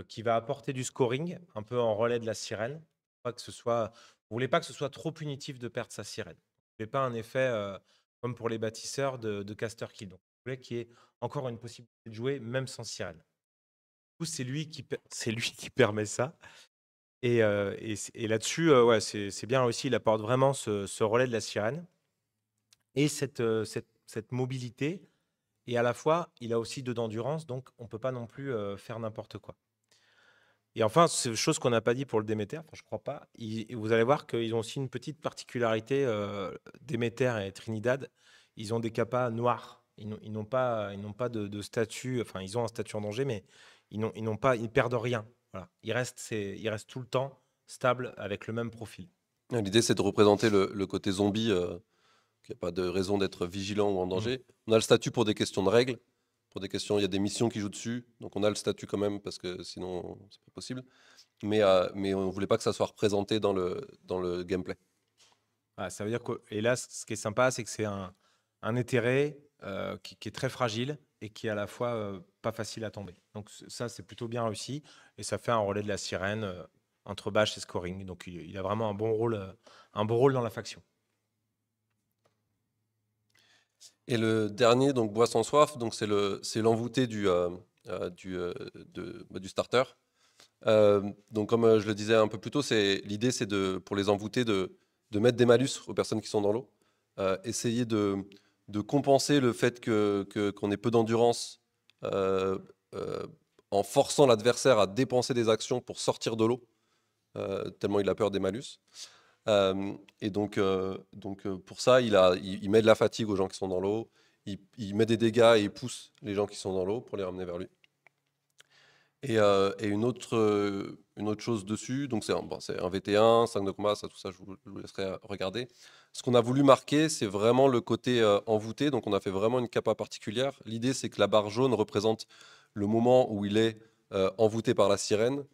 Speaker 2: qui va apporter du scoring, un peu en relais de la sirène. Pas que ce soit, vous voulez pas que ce soit trop punitif de perdre sa sirène. Vous voulez pas un effet comme pour les bâtisseurs de caster kill. Donc, vous voulez qu'il y ait encore une possibilité de jouer même sans sirène. Du coup, c'est lui qui permet ça. Et là-dessus, ouais, c'est bien réussi. Il apporte vraiment ce relais de la sirène et cette mobilité. Et à la fois, il a aussi 2 d'endurance, donc on ne peut pas non plus faire n'importe quoi. Et enfin, c'est une chose qu'on n'a pas dit pour le Déméter, enfin, je ne crois pas. Vous allez voir qu'ils ont aussi une petite particularité, Déméter et Trinidad, ils ont des capas noirs. Ils n'ont pas de statut, enfin, ils ont un statut en danger, mais ils ne perdent rien. Voilà. Ils restent tout le temps stables avec le même profil.
Speaker 5: L'idée, c'est de représenter le côté zombie, qu'il n'y a pas de raison d'être vigilant ou en danger. On a le statut pour des questions de règles. Pour des questions, il y a des missions qui jouent dessus. Donc on a le statut quand même, parce que sinon, c'est pas possible. Mais on ne voulait pas que ça soit représenté dans le gameplay.
Speaker 2: Ah, ça veut dire que, et là, ce qui est sympa, c'est que c'est un éthéré qui est très fragile et qui est à la fois pas facile à tomber. Donc ça, c'est plutôt bien réussi et ça fait un relais de la sirène entre bâche et scoring. Donc il a vraiment un bon rôle dans la faction.
Speaker 5: Et le dernier, donc Bois sans soif, donc c'est l'envoûté du starter. Donc comme je le disais un peu plus tôt, l'idée c'est pour les envoûter de mettre des malus aux personnes qui sont dans l'eau, essayer de compenser le fait qu'on ait peu d'endurance en forçant l'adversaire à dépenser des actions pour sortir de l'eau, tellement il a peur des malus. Et donc pour ça, il met de la fatigue aux gens qui sont dans l'eau, il met des dégâts et il pousse les gens qui sont dans l'eau pour les ramener vers lui. Et une autre chose dessus, donc c'est un VT1, 5 de combat, tout ça, je vous laisserai regarder. Ce qu'on a voulu marquer, c'est vraiment le côté envoûté, donc on a fait vraiment une capa particulière. L'idée, c'est que la barre jaune représente le moment où il est envoûté par la sirène.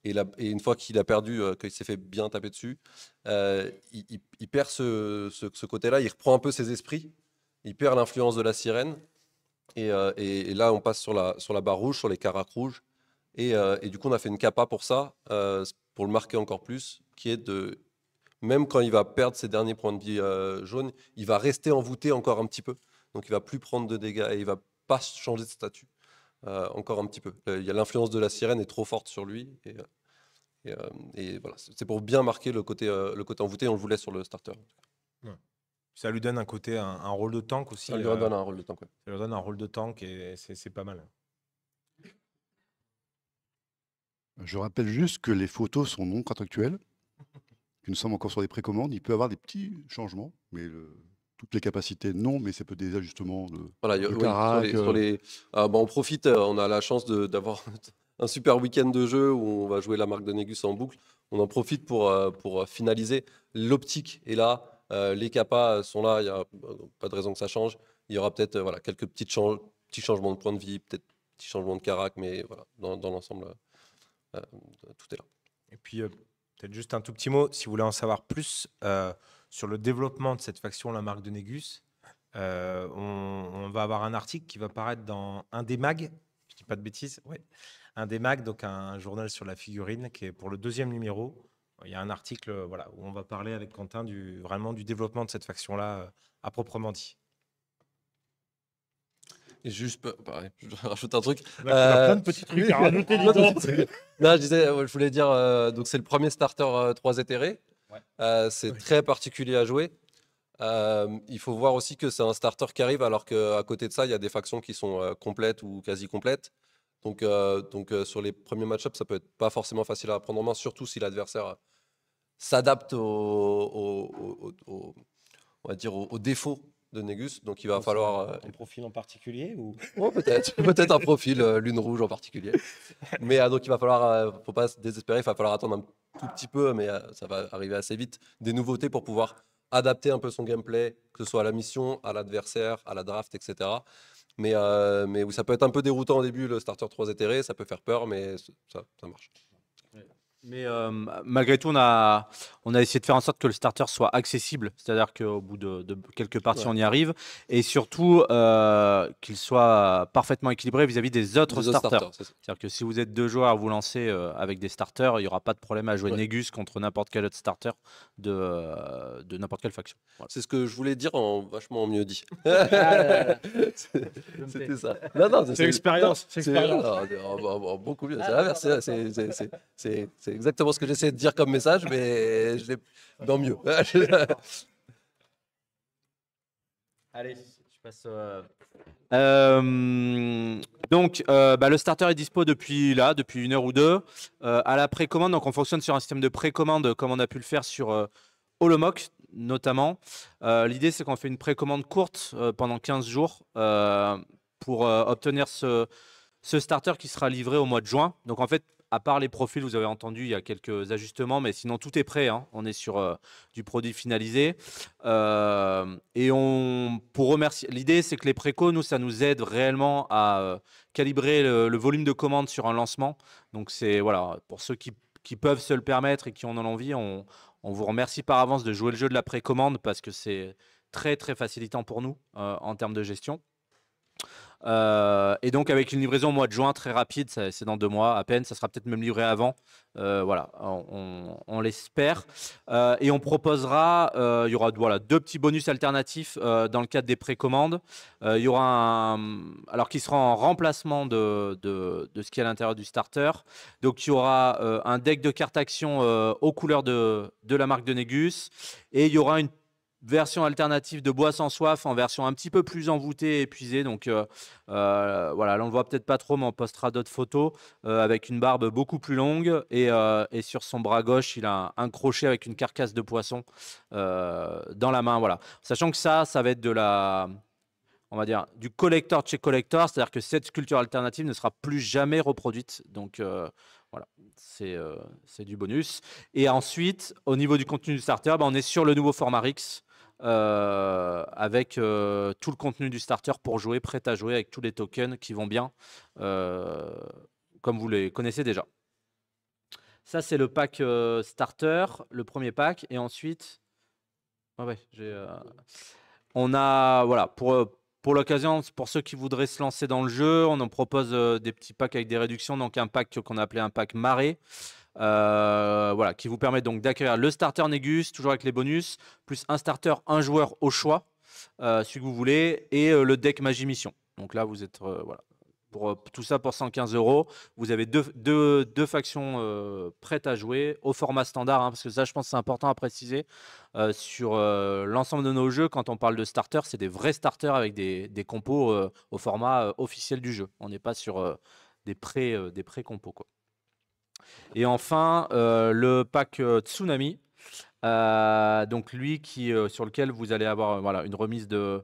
Speaker 5: Et une fois qu'il a perdu, qu'il s'est fait bien taper dessus, il perd ce côté-là, il reprend un peu ses esprits, il perd l'influence de la sirène. Et là, on passe sur la barre rouge, sur les caracs rouges. Et du coup, on a fait une capa pour ça, pour le marquer encore plus, qui est même quand il va perdre ses derniers points de vie jaunes, il va rester envoûté encore un petit peu. Donc, il va plus prendre de dégâts et il va pas changer de statut encore un petit peu. Il y a l'influence de la sirène est trop forte sur lui. Et voilà, c'est pour bien marquer le côté envoûté. On le voulait sur le starter.
Speaker 2: Ouais. Ça lui donne un rôle de tank aussi.
Speaker 5: Ça lui donne un rôle de tank. Ouais.
Speaker 2: Ça lui donne un rôle de tank et c'est pas mal.
Speaker 1: Je rappelle juste que les photos sont non contractuelles, que nous sommes encore sur des précommandes. Il peut y avoir des petits changements, mais toutes les capacités, non, mais c'est peut des ajustements
Speaker 5: voilà,
Speaker 1: de
Speaker 5: oui,
Speaker 1: carac.
Speaker 5: On profite, on a la chance d'avoir un super week-end de jeu où on va jouer la marque de Négus en boucle. On en profite pour finaliser. L'optique est là, les capas sont là, il n'y a pas de raison que ça change. Il y aura peut-être quelques petits changements de point de vie, peut-être petits changements de carac, mais voilà, dans l'ensemble, tout est là.
Speaker 2: Et puis, peut-être juste un tout petit mot, si vous voulez en savoir plus sur le développement de cette faction, la marque de Négus, on va avoir un article qui va paraître dans un des mags, je dis pas de bêtises, ouais, un des mags, donc un journal sur la figurine, qui est pour le 2e numéro. Il y a un article où on va parler avec Quentin vraiment du développement de cette faction-là à proprement dit.
Speaker 5: Et juste, pareil, je rajoute un truc.
Speaker 2: Il y a plein de petits trucs à rajouter.
Speaker 5: Là, je voulais dire, donc c'est le premier starter 3 éthérés. Ouais. C'est très particulier à jouer. Il faut voir aussi que c'est un starter qui arrive alors qu'à côté de ça, il y a des factions qui sont complètes ou quasi complètes. Donc sur les premiers match-ups, ça peut être pas forcément facile à prendre en main, surtout si l'adversaire s'adapte on va dire aux défauts de Négus. Donc il va falloir
Speaker 2: Un profil en particulier ou...
Speaker 5: peut-être un profil lune rouge en particulier. Mais donc il va falloir, faut pas se désespérer, il va falloir attendre un tout petit peu, mais ça va arriver assez vite, des nouveautés pour pouvoir adapter un peu son gameplay, que ce soit à la mission, à l'adversaire, à la draft, etc. Mais oui, ça peut être un peu déroutant au début, le starter 3 éthéré, ça peut faire peur, mais ça marche.
Speaker 3: Mais malgré tout, on a essayé de faire en sorte que le starter soit accessible, c'est-à-dire qu'au bout de quelques parties, on y arrive, et surtout qu'il soit parfaitement équilibré vis-à-vis des autres starters. C'est-à-dire que si vous êtes 2 joueurs à vous lancer avec des starters, il n'y aura pas de problème à jouer Négus contre n'importe quel autre starter de n'importe quelle faction. Voilà.
Speaker 5: C'est ce que je voulais dire en vachement mieux dit. C'était ça.
Speaker 2: C'est l'expérience.
Speaker 5: Beaucoup mieux. C'est exactement ce que j'essaie de dire comme message, mais je l'ai dans mieux.
Speaker 3: Allez, je passe. Donc, le starter est dispo depuis 1 heure ou 2. À la précommande, donc on fonctionne sur un système de précommande comme on a pu le faire sur Holomoc notamment. L'idée, c'est qu'on fait une précommande courte pendant 15 jours pour obtenir ce starter qui sera livré au mois de juin. Donc en fait, à part les profils, vous avez entendu, il y a quelques ajustements, mais sinon tout est prêt, hein. On est sur du produit finalisé. Et pour remercier, l'idée c'est que les précos, nous, ça nous aide réellement à calibrer le volume de commandes sur un lancement. Donc c'est voilà, pour ceux qui peuvent se le permettre et qui en ont envie, on vous remercie par avance de jouer le jeu de la précommande parce que c'est très très facilitant pour nous en termes de gestion. Et donc avec une livraison au mois de juin très rapide, c'est dans 2 mois à peine, ça sera peut-être même livré avant. Voilà, on l'espère. Et on proposera, il y aura 2 petits bonus alternatifs dans le cadre des précommandes. Il y aura alors qui sera en remplacement de ce qui est à l'intérieur du starter. Donc il y aura un deck de cartes actions aux couleurs de la marque de Négus, et il y aura une version alternative de Bois sans soif en version un petit peu plus envoûtée et épuisée. Donc voilà, là on ne le voit peut-être pas trop, mais on postera d'autres photos avec une barbe beaucoup plus longue et sur son bras gauche, il a un crochet avec une carcasse de poisson dans la main. Voilà, sachant que ça va être on va dire du collector de chez collector, c'est-à-dire que cette sculpture alternative ne sera plus jamais reproduite. Donc voilà, c'est du bonus. Et ensuite, au niveau du contenu du starter, on est sur le nouveau format RIX. Avec tout le contenu du starter pour jouer, prêt à jouer avec tous les tokens qui vont bien, comme vous les connaissez déjà. Ça, c'est le pack starter, le premier pack. Et ensuite, on a, voilà, pour l'occasion, pour ceux qui voudraient se lancer dans le jeu, on en propose des petits packs avec des réductions. Donc un pack qu'on a appelé un pack marée. Voilà, qui vous permet donc d'acquérir le starter Négus, toujours avec les bonus, plus un starter, un joueur au choix, celui que vous voulez, et le deck Magie Mission. Donc là, vous êtes voilà, pour tout ça pour 115 €. Vous avez deux factions prêtes à jouer au format standard, hein, parce que ça, je pense, c'est important à préciser sur l'ensemble de nos jeux. Quand on parle de starter, c'est des vrais starters avec des compos au format officiel du jeu. On n'est pas sur des pré-compos, quoi. Et enfin, le pack Tsunami, donc lui sur lequel vous allez avoir voilà, une remise de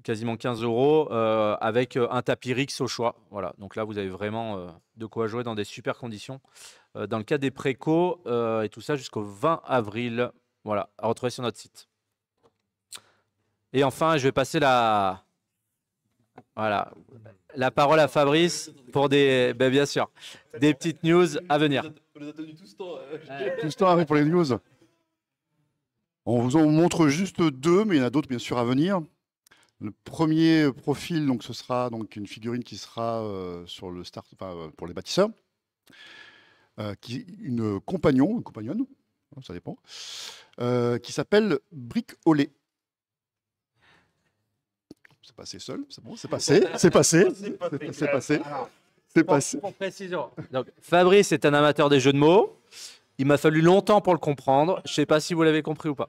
Speaker 3: quasiment 15 € avec un tapis Rix au choix. Voilà, donc là, vous avez vraiment de quoi jouer dans des super conditions. Dans le cas des précos, et tout ça jusqu'au 20 avril. Voilà, à retrouver sur notre site. Et enfin, je vais passer la parole à Fabrice pour bien sûr, des petites news à venir.
Speaker 1: Tout ce temps arrive pour les news. On vous en montre juste 2, mais il y en a d'autres bien sûr à venir. Le premier profil, donc, ce sera donc une figurine qui sera sur le start, pour les bâtisseurs, une compagnonne, ça dépend, qui s'appelle Brick Olé. C'est passé seul, c'est bon, c'est passé.
Speaker 3: Pour précision. Donc, Fabrice est un amateur des jeux de mots. Il m'a fallu longtemps pour le comprendre. Je ne sais pas si vous l'avez compris ou pas.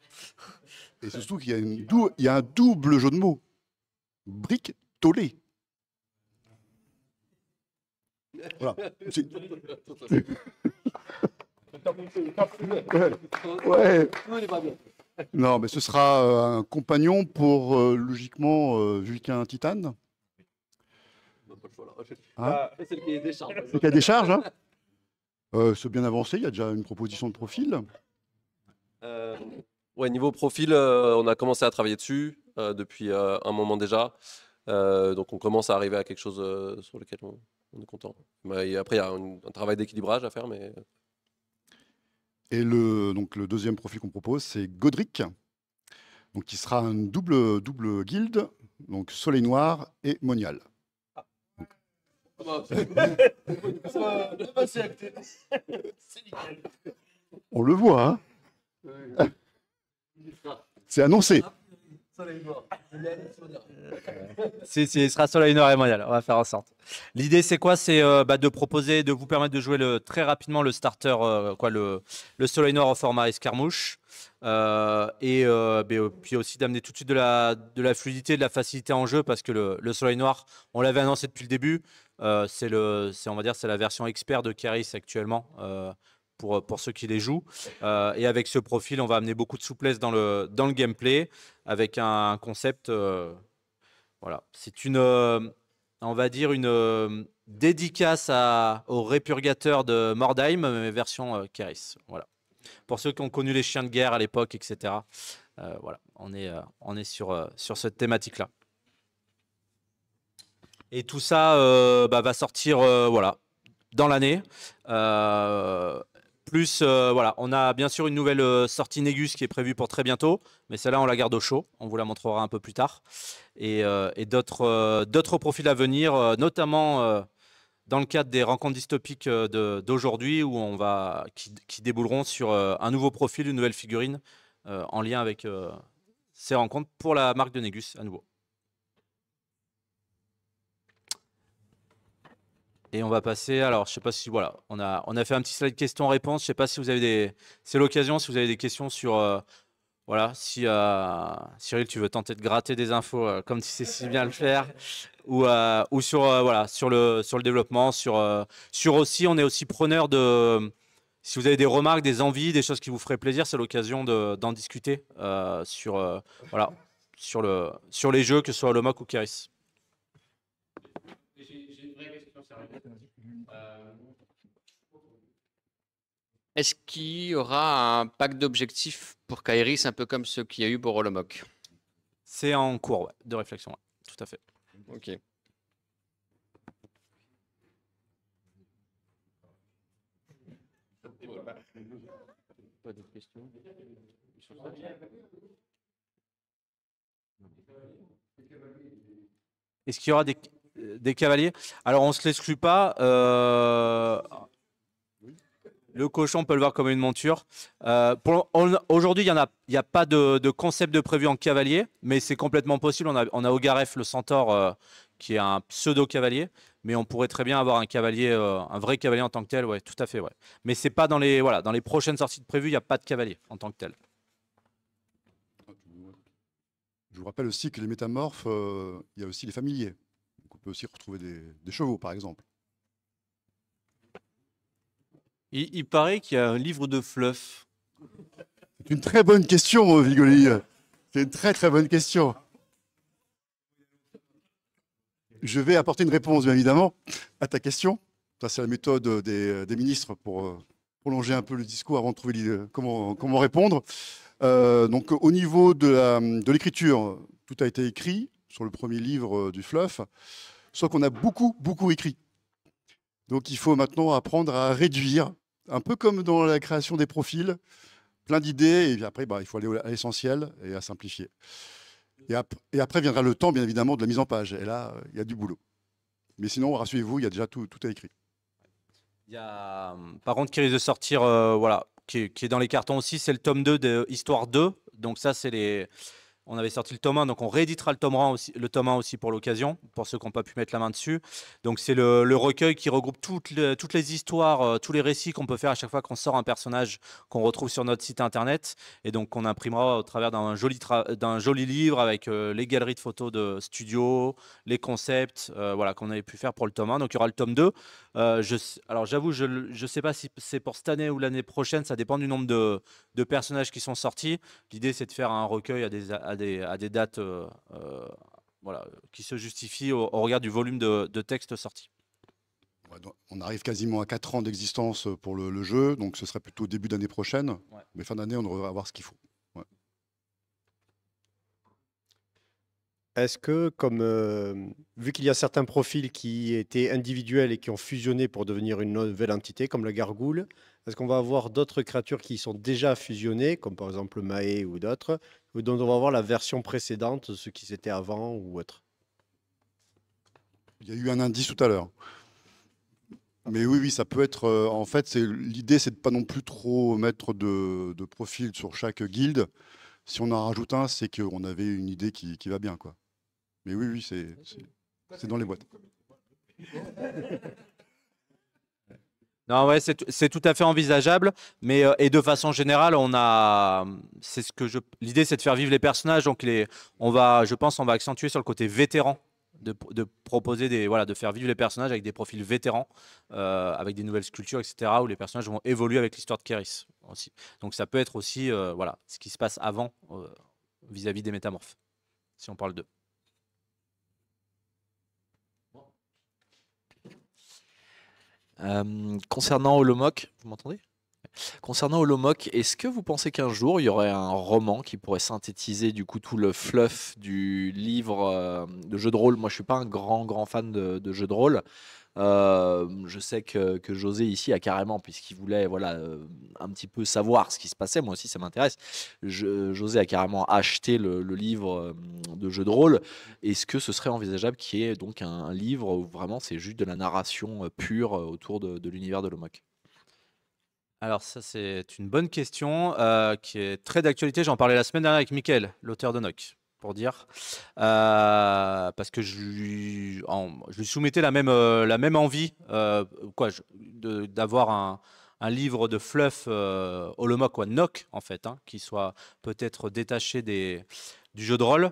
Speaker 1: Et surtout qu'il y a un double jeu de mots. Brick Tolé. Voilà. Ouais. Non, mais ce sera un compagnon pour, logiquement, Vulcain Titane. Hein?
Speaker 5: C'est le cahier des charges.
Speaker 1: C'est qu'il y a des charges, hein? C'est bien avancé, il y a déjà une proposition de profil.
Speaker 5: Ouais, niveau profil, on a commencé à travailler dessus depuis un moment déjà. Donc on commence à arriver à quelque chose sur lequel on est content. Et après, il y a un travail d'équilibrage à faire, mais
Speaker 1: Et donc, le deuxième profil qu'on propose, c'est Godric, donc, qui sera un double guilde, donc Soleil Noir et Monial. On le voit, hein? C'est annoncé.
Speaker 3: Si, il sera Soleil Noir et Mondial, on va faire en sorte. L'idée, c'est quoi? C'est de proposer, de vous permettre de jouer très rapidement le starter, le Soleil Noir au format escarmouche. Puis aussi d'amener tout de suite de la fluidité, de la facilité en jeu, parce que le Soleil Noir, on l'avait annoncé depuis le début, c'est la version expert de Caris actuellement. Pour ceux qui les jouent. Et avec ce profil, on va amener beaucoup de souplesse dans le gameplay, avec un concept. Voilà, c'est on va dire une dédicace au répurgateur de Mordheim, mais version Caris. Voilà. Pour ceux qui ont connu les chiens de guerre à l'époque, etc. Voilà, on est sur cette thématique-là. Et tout ça va sortir voilà, dans l'année. Plus, voilà, on a bien sûr une nouvelle sortie Négus qui est prévue pour très bientôt, mais celle-là, on la garde au chaud. On vous la montrera un peu plus tard. Et d'autres profils à venir, notamment dans le cadre des rencontres dystopiques d'aujourd'hui, qui débouleront sur un nouveau profil, une nouvelle figurine en lien avec ces rencontres pour la marque de Négus à nouveau. Et on va passer, alors je sais pas si, voilà, on a fait un petit slide questions-réponses, je sais pas si vous avez c'est l'occasion, si vous avez des questions sur, voilà, si Cyril, tu veux tenter de gratter des infos comme tu sais si bien le faire, ou sur, voilà, sur le développement, sur aussi, on est aussi preneur si vous avez des remarques, des envies, des choses qui vous feraient plaisir, c'est l'occasion d'en discuter voilà, sur les jeux, que ce soit Holomoc ou Caris.
Speaker 4: Est-ce qu'il y aura un pack d'objectifs pour Kairis, un peu comme ceux qu'il y a eu pour Holomoc?
Speaker 3: C'est en cours de réflexion, ouais, tout à fait.
Speaker 4: Ok. Pas d'autres questions?
Speaker 3: Est-ce qu'il y aura des cavaliers? Alors, on ne se l'exclut pas. Le cochon, on peut le voir comme une monture. Aujourd'hui, il n'y a pas de concept de prévu en cavalier, mais c'est complètement possible. On a Ogaref, le centaure, qui est un pseudo-cavalier, mais on pourrait très bien avoir un cavalier, un vrai cavalier en tant que tel, ouais, tout à fait, ouais. Mais c'est pas dans les prochaines sorties de prévues, il n'y a pas de cavalier en tant que tel.
Speaker 1: Je vous rappelle aussi que les métamorphes, il y a aussi les familiers. Donc on peut aussi retrouver des chevaux, par exemple.
Speaker 6: Il paraît qu'il y a un livre de fluff.
Speaker 1: C'est une très bonne question, Vigoli. C'est une très très bonne question. Je vais apporter une réponse, bien évidemment, à ta question. Ça, c'est la méthode des ministres pour prolonger un peu le discours avant de trouver comment répondre. Donc, au niveau de l'écriture, tout a été écrit sur le premier livre du fluff, sauf qu'on a beaucoup écrit. Donc, il faut maintenant apprendre à réduire, un peu comme dans la création des profils, plein d'idées, et puis après, il faut aller à l'essentiel et à simplifier. Et après viendra le temps, bien évidemment, de la mise en page. Et là, il y a du boulot. Mais sinon, rassurez-vous, il y a déjà tout est écrit.
Speaker 3: Il y a, par contre, qui risque de sortir, voilà, qui est dans les cartons aussi, c'est le tome 2 de Histoire 2. Donc ça, c'est On avait sorti le tome 1, donc on rééditera le tome 1 aussi pour l'occasion, pour ceux qui n'ont pas pu mettre la main dessus. Donc c'est le recueil qui regroupe toutes les histoires, tous les récits qu'on peut faire à chaque fois qu'on sort un personnage qu'on retrouve sur notre site internet. Et donc on imprimera au travers d'un joli livre avec les galeries de photos de studio, les concepts voilà, qu'on avait pu faire pour le tome 1. Donc il y aura le tome 2. Alors j'avoue, je ne sais pas si c'est pour cette année ou l'année prochaine, ça dépend du nombre de personnages qui sont sortis. L'idée c'est de faire un recueil à des dates voilà, qui se justifient au regard du volume de textes sortis.
Speaker 1: Ouais, on arrive quasiment à 4 ans d'existence pour le jeu, donc ce serait plutôt début d'année prochaine.
Speaker 3: Ouais.
Speaker 1: Mais fin d'année, on devrait avoir ce qu'il faut. Ouais.
Speaker 7: Est-ce que, vu qu'il y a certains profils qui étaient individuels et qui ont fusionné pour devenir une nouvelle entité, comme la gargoule, est-ce qu'on va avoir d'autres créatures qui sont déjà fusionnées, comme par exemple Maé ou d'autres, ou dont on va avoir la version précédente, ce qui c'était avant ou autre?
Speaker 1: Il y a eu un indice tout à l'heure. Mais oui, ça peut être. En fait, l'idée, c'est de pas non plus trop mettre de profil sur chaque guilde. Si on en rajoute un, c'est qu'on avait une idée qui va bien, quoi. Mais oui, c'est dans les boîtes.
Speaker 3: Non, ouais, c'est tout à fait envisageable, mais et de façon générale, l'idée, c'est de faire vivre les personnages. Donc je pense, on va accentuer sur le côté vétéran, de proposer de faire vivre les personnages avec des profils vétérans, avec des nouvelles sculptures, etc., où les personnages vont évoluer avec l'histoire de Kéris aussi. Donc ça peut être aussi, ce qui se passe avant vis-à-vis des métamorphes, si on parle d'eux.
Speaker 8: Concernant Holomoc, vous m'entendez? Concernant Holomoc, est-ce que vous pensez qu'un jour il y aurait un roman qui pourrait synthétiser du coup tout le fluff du livre de jeu de rôle? Moi, je suis pas un grand fan de jeu de rôle. Je sais que José ici a carrément, puisqu'il voulait un petit peu savoir ce qui se passait, moi aussi ça m'intéresse. José a carrément acheté le livre de jeu de rôle. Est-ce que ce serait envisageable qu'il y ait donc un livre où vraiment c'est juste de la narration pure autour de l'univers de Holomoc?
Speaker 3: Alors ça, c'est une bonne question qui est très d'actualité. J'en parlais la semaine dernière avec Mickaël, l'auteur de Noc, pour dire. Parce que je lui soumettais la même envie d'avoir un livre de fluff Holomoc, Noc, en fait, qui soit peut-être détaché du jeu de rôle.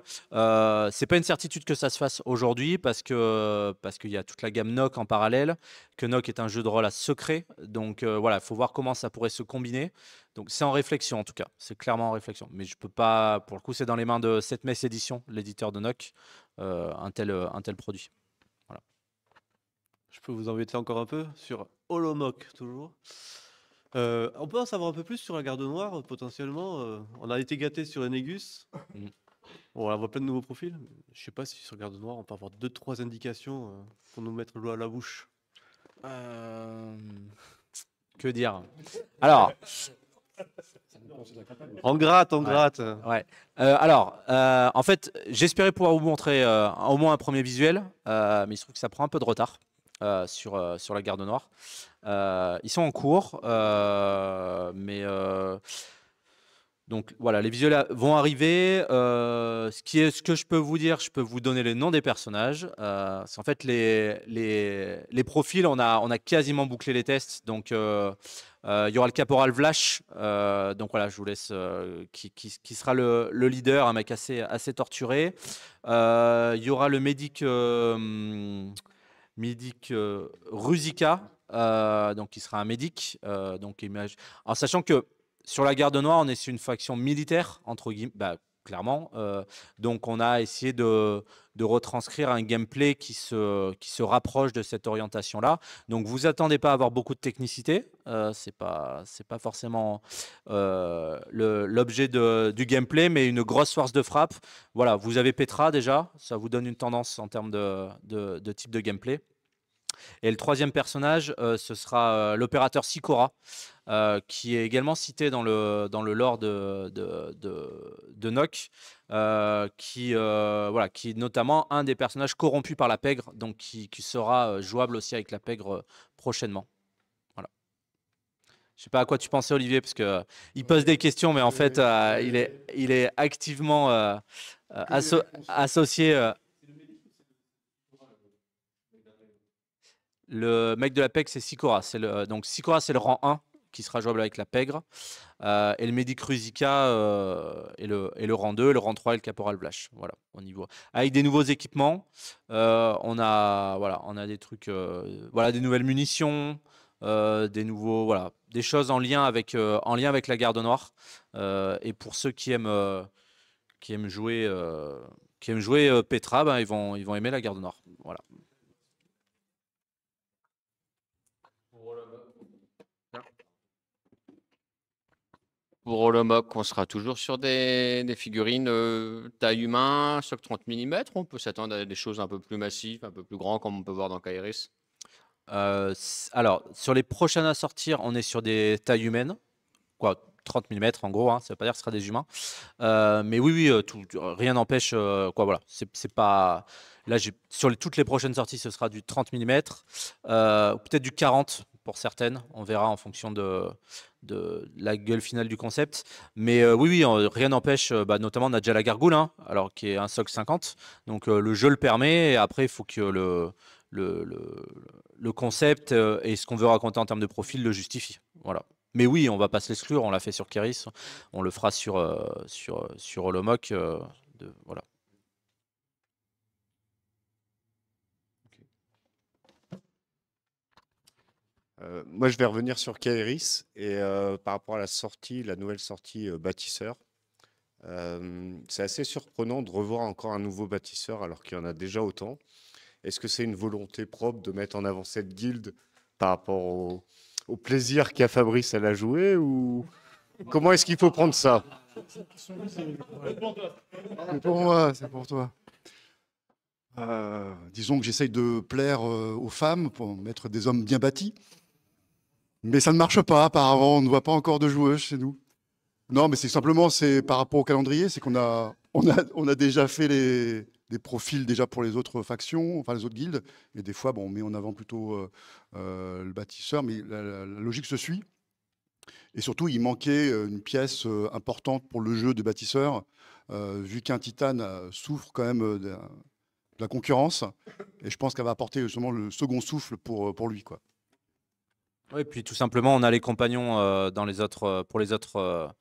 Speaker 3: C'est pas une certitude que ça se fasse aujourd'hui parce qu'il y a toute la gamme Noc en parallèle, que Noc est un jeu de rôle à secret. Donc il faut voir comment ça pourrait se combiner. Donc c'est en réflexion en tout cas, c'est clairement en réflexion. Mais je peux pas, pour le coup, c'est dans les mains de 7 Mess Éditions, l'éditeur de Noc, un tel produit. Voilà.
Speaker 6: Je peux vous embêter encore un peu sur Holomoc, toujours. On peut en savoir un peu plus sur la Garde Noire, potentiellement. On a été gâté sur Enegus. Bon, on voit plein de nouveaux profils. Je sais pas si sur Garde Noire, on peut avoir 2-3 indications pour nous mettre l'eau à la bouche.
Speaker 3: Que dire? Alors,
Speaker 6: on gratte.
Speaker 3: Ouais. En fait, j'espérais pouvoir vous montrer au moins un premier visuel, mais il se trouve que ça prend un peu de retard sur la Garde Noire. Ils sont en cours, donc voilà, les visuels vont arriver. Ce que je peux vous dire, je peux vous donner les noms des personnages. C'est en fait les profils, on a quasiment bouclé les tests. Donc il y aura le caporal Vlach. Donc voilà, je vous laisse, qui sera le leader, un mec assez torturé. Il y aura le médic Rusika, donc qui sera un médic. En sachant que sur la Garde Noire, on est sur une faction militaire, entre guillemets, clairement. Donc, on a essayé de retranscrire un gameplay qui se rapproche de cette orientation-là. Donc, vous attendez pas à avoir beaucoup de technicité. C'est pas forcément l'objet du gameplay, mais une grosse force de frappe. Voilà, vous avez Petra déjà. Ça vous donne une tendance en termes de type de gameplay. Et le troisième personnage, ce sera l'opérateur Sikora, qui est également cité dans le lore de Noc, qui est notamment un des personnages corrompus par la pègre, donc qui sera jouable aussi avec la pègre prochainement. Voilà. Je sais pas à quoi tu pensais, Olivier, parce que il pose des questions, mais en fait, il est activement associé. Le mec de la pègre, c'est Sikora. Donc Sikora, c'est le rang 1 qui sera jouable avec la pègre. Et le Medic Rusica est le rang 2. Le rang 3 est le Caporal Blash. Voilà, au niveau. Avec des nouveaux équipements, on a des trucs, des nouvelles munitions, des choses en lien avec la Garde Noire. Et pour ceux qui aiment jouer, Petra, ben, ils vont aimer la Garde Noire. Voilà.
Speaker 4: Pour Holomoc, on sera toujours sur des figurines taille humain, choc 30 mm. On peut s'attendre à des choses un peu plus massives, un peu plus grands, comme on peut voir dans Kairis.
Speaker 3: Alors, sur les prochaines à sortir, on est sur des tailles humaines, quoi, 30 mm en gros, hein, ça ne veut pas dire que ce sera des humains. Mais oui, rien n'empêche, voilà, c'est pas. Là, sur toutes les prochaines sorties, ce sera du 30 mm, peut-être du 40 pour certaines, on verra en fonction de la gueule finale du concept. Mais oui, rien n'empêche, notamment on a déjà la Gargoule, hein, alors qui est un SOC 50, donc le jeu le permet, et après il faut que le concept et ce qu'on veut raconter en termes de profil le justifie. Voilà. Mais oui, on va pas se l'exclure, on l'a fait sur Kéris, on le fera sur Holomoc. Voilà.
Speaker 7: Moi, je vais revenir sur Kairis et par rapport à la nouvelle sortie bâtisseur. C'est assez surprenant de revoir encore un nouveau bâtisseur alors qu'il y en a déjà autant. Est-ce que c'est une volonté propre de mettre en avant cette guilde par rapport au plaisir qu'a Fabrice à la jouer, ou comment est-ce qu'il faut prendre ça?
Speaker 1: C'est pour moi, c'est pour toi. Disons que j'essaye de plaire aux femmes pour mettre des hommes bien bâtis. Mais ça ne marche pas, apparemment, on ne voit pas encore de joueuses chez nous. Non, mais c'est par rapport au calendrier, c'est qu'on a déjà fait des profils déjà pour les autres factions, enfin les autres guildes, et des fois, on met en avant plutôt le bâtisseur, mais la logique se suit. Et surtout, il manquait une pièce importante pour le jeu de bâtisseur, vu qu'un titane souffre quand même de la concurrence, et je pense qu'elle va apporter justement le second souffle pour lui, quoi.
Speaker 3: Oui, puis tout simplement, on a les compagnons pour les autres.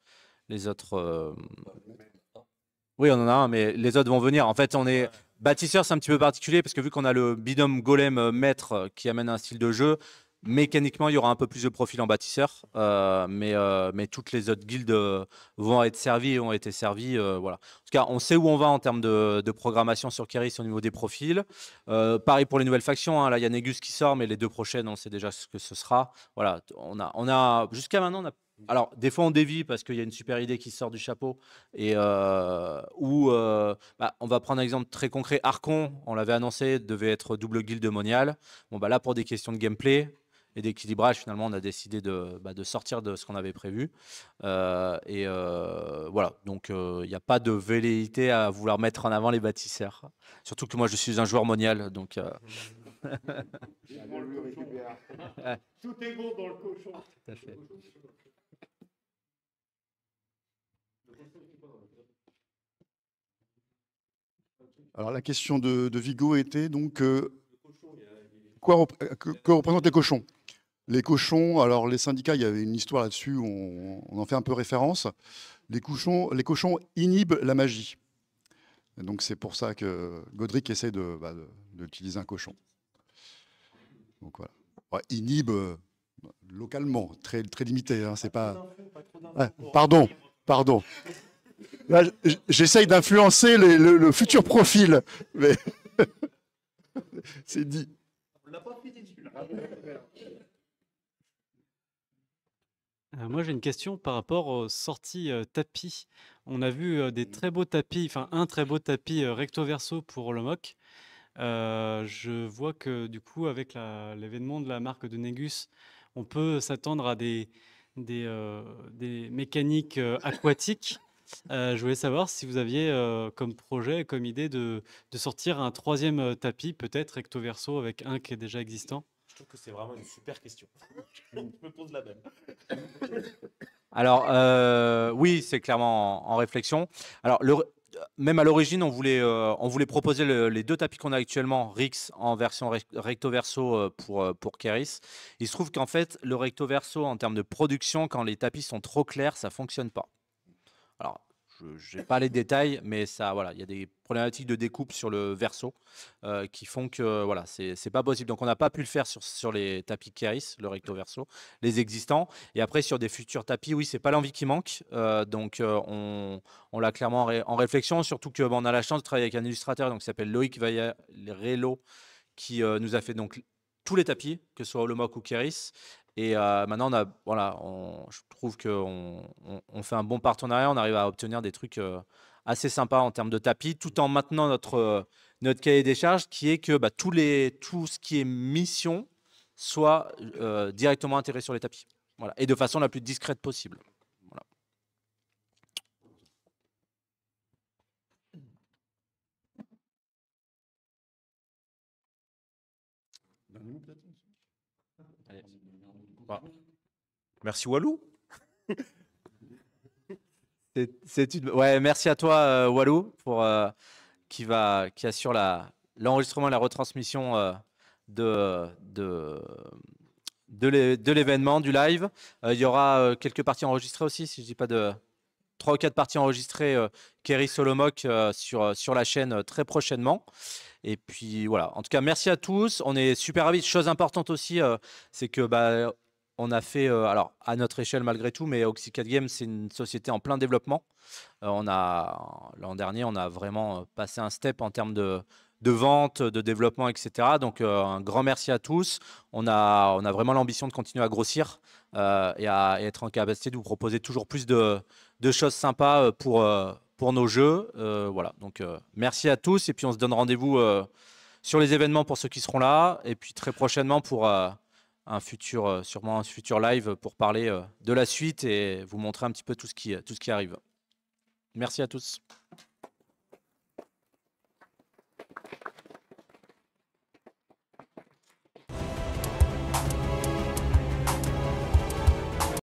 Speaker 3: Oui, on en a un, mais les autres vont venir. En fait, bâtisseur, c'est un petit peu particulier parce que vu qu'on a le binôme golem maître qui amène un style de jeu, mécaniquement, il y aura un peu plus de profil en bâtisseur, mais toutes les autres guildes vont être servies et ont été servies. Voilà. En tout cas, on sait où on va en termes de programmation sur Kéris au niveau des profils. Pareil pour les nouvelles factions, hein. Là, il y a Négus qui sort, mais les 2 prochaines, on sait déjà ce que ce sera. Voilà. Jusqu'à maintenant, alors, des fois, on dévie parce qu'il y a une super idée qui sort du chapeau. Et on va prendre un exemple très concret. Archon, on l'avait annoncé, devait être double guilde moniale. Là, pour des questions de gameplay et d'équilibrage, finalement, on a décidé de sortir de ce qu'on avait prévu. Voilà. Donc, il n'y a pas de velléité à vouloir mettre en avant les bâtisseurs. Surtout que moi, je suis un joueur monial. Donc,
Speaker 7: Tout est bon dans le cochon.
Speaker 3: tout à fait.
Speaker 1: Alors la question de Vigo était donc que représentent les cochons? Les cochons, alors les syndicats, il y avait une histoire là-dessus, on en fait un peu référence. Les cochons inhibent la magie. Et donc c'est pour ça que Godric essaie d'utiliser un cochon. Donc voilà. Ouais, inhibe localement, très, très limité. Hein, c'est pas. Ouais, pardon. Là, j'essaye d'influencer le futur profil, mais c'est dit.
Speaker 9: Moi, j'ai une question par rapport aux sorties tapis. On a vu des très beaux tapis, enfin un très beau tapis recto verso pour Holomoc. Je vois que du coup, avec l'événement de la marque de Négus, on peut s'attendre à des mécaniques aquatiques. Je voulais savoir si vous aviez comme projet, comme idée de sortir un 3e tapis, peut-être recto verso, avec un qui est déjà existant.
Speaker 2: trouve que c'est vraiment une super question. Je me pose la même.
Speaker 3: Alors, oui, c'est clairement en réflexion. Alors, même à l'origine, on voulait proposer les 2 tapis qu'on a actuellement, Rix en version recto verso pour Keris. Il se trouve qu'en fait, le recto verso, en termes de production, quand les tapis sont trop clairs, ça ne fonctionne pas. Alors, je n'ai pas les détails, mais ça, voilà, il y a des problématiques de découpe sur le verso qui font que voilà, c'est pas possible. Donc, on n'a pas pu le faire sur les tapis Keris, le recto verso, les existants. Et après, sur des futurs tapis, oui, c'est pas l'envie qui manque. Donc, on l'a clairement en réflexion, surtout que on a la chance de travailler avec un illustrateur donc, qui s'appelle Loïc Vaillarello, qui nous a fait donc tous les tapis, que ce soit Holomock ou Keris. Et maintenant, je trouve qu'on fait un bon partenariat. On arrive à obtenir des trucs assez sympas en termes de tapis, tout en maintenant notre cahier des charges, qui est que tout ce qui est mission soit directement intégré sur les tapis. Voilà. Et de façon la plus discrète possible. Voilà.
Speaker 2: Allez. Voilà. Merci Walou.
Speaker 3: Ouais, merci à toi Walou qui assure l'enregistrement et la retransmission de l'événement, du live. Il y aura quelques parties enregistrées aussi, si je dis pas de 3 ou 4 parties enregistrées Keris Holomock sur la chaîne très prochainement. Et puis voilà, en tout cas, merci à tous. On est super ravis. Chose importante aussi, c'est que on a fait, alors à notre échelle malgré tout, mais Oxycat Games, c'est une société en plein développement. L'an dernier, on a vraiment passé un step en termes de vente, de développement, etc. Donc, un grand merci à tous. On a vraiment l'ambition de continuer à grossir et à être en capacité de vous proposer toujours plus de choses sympas pour nos jeux. Voilà, donc merci à tous. Et puis, on se donne rendez-vous sur les événements pour ceux qui seront là. Et puis, très prochainement pour sûrement un futur live pour parler de la suite et vous montrer un petit peu tout ce qui arrive. Merci à tous.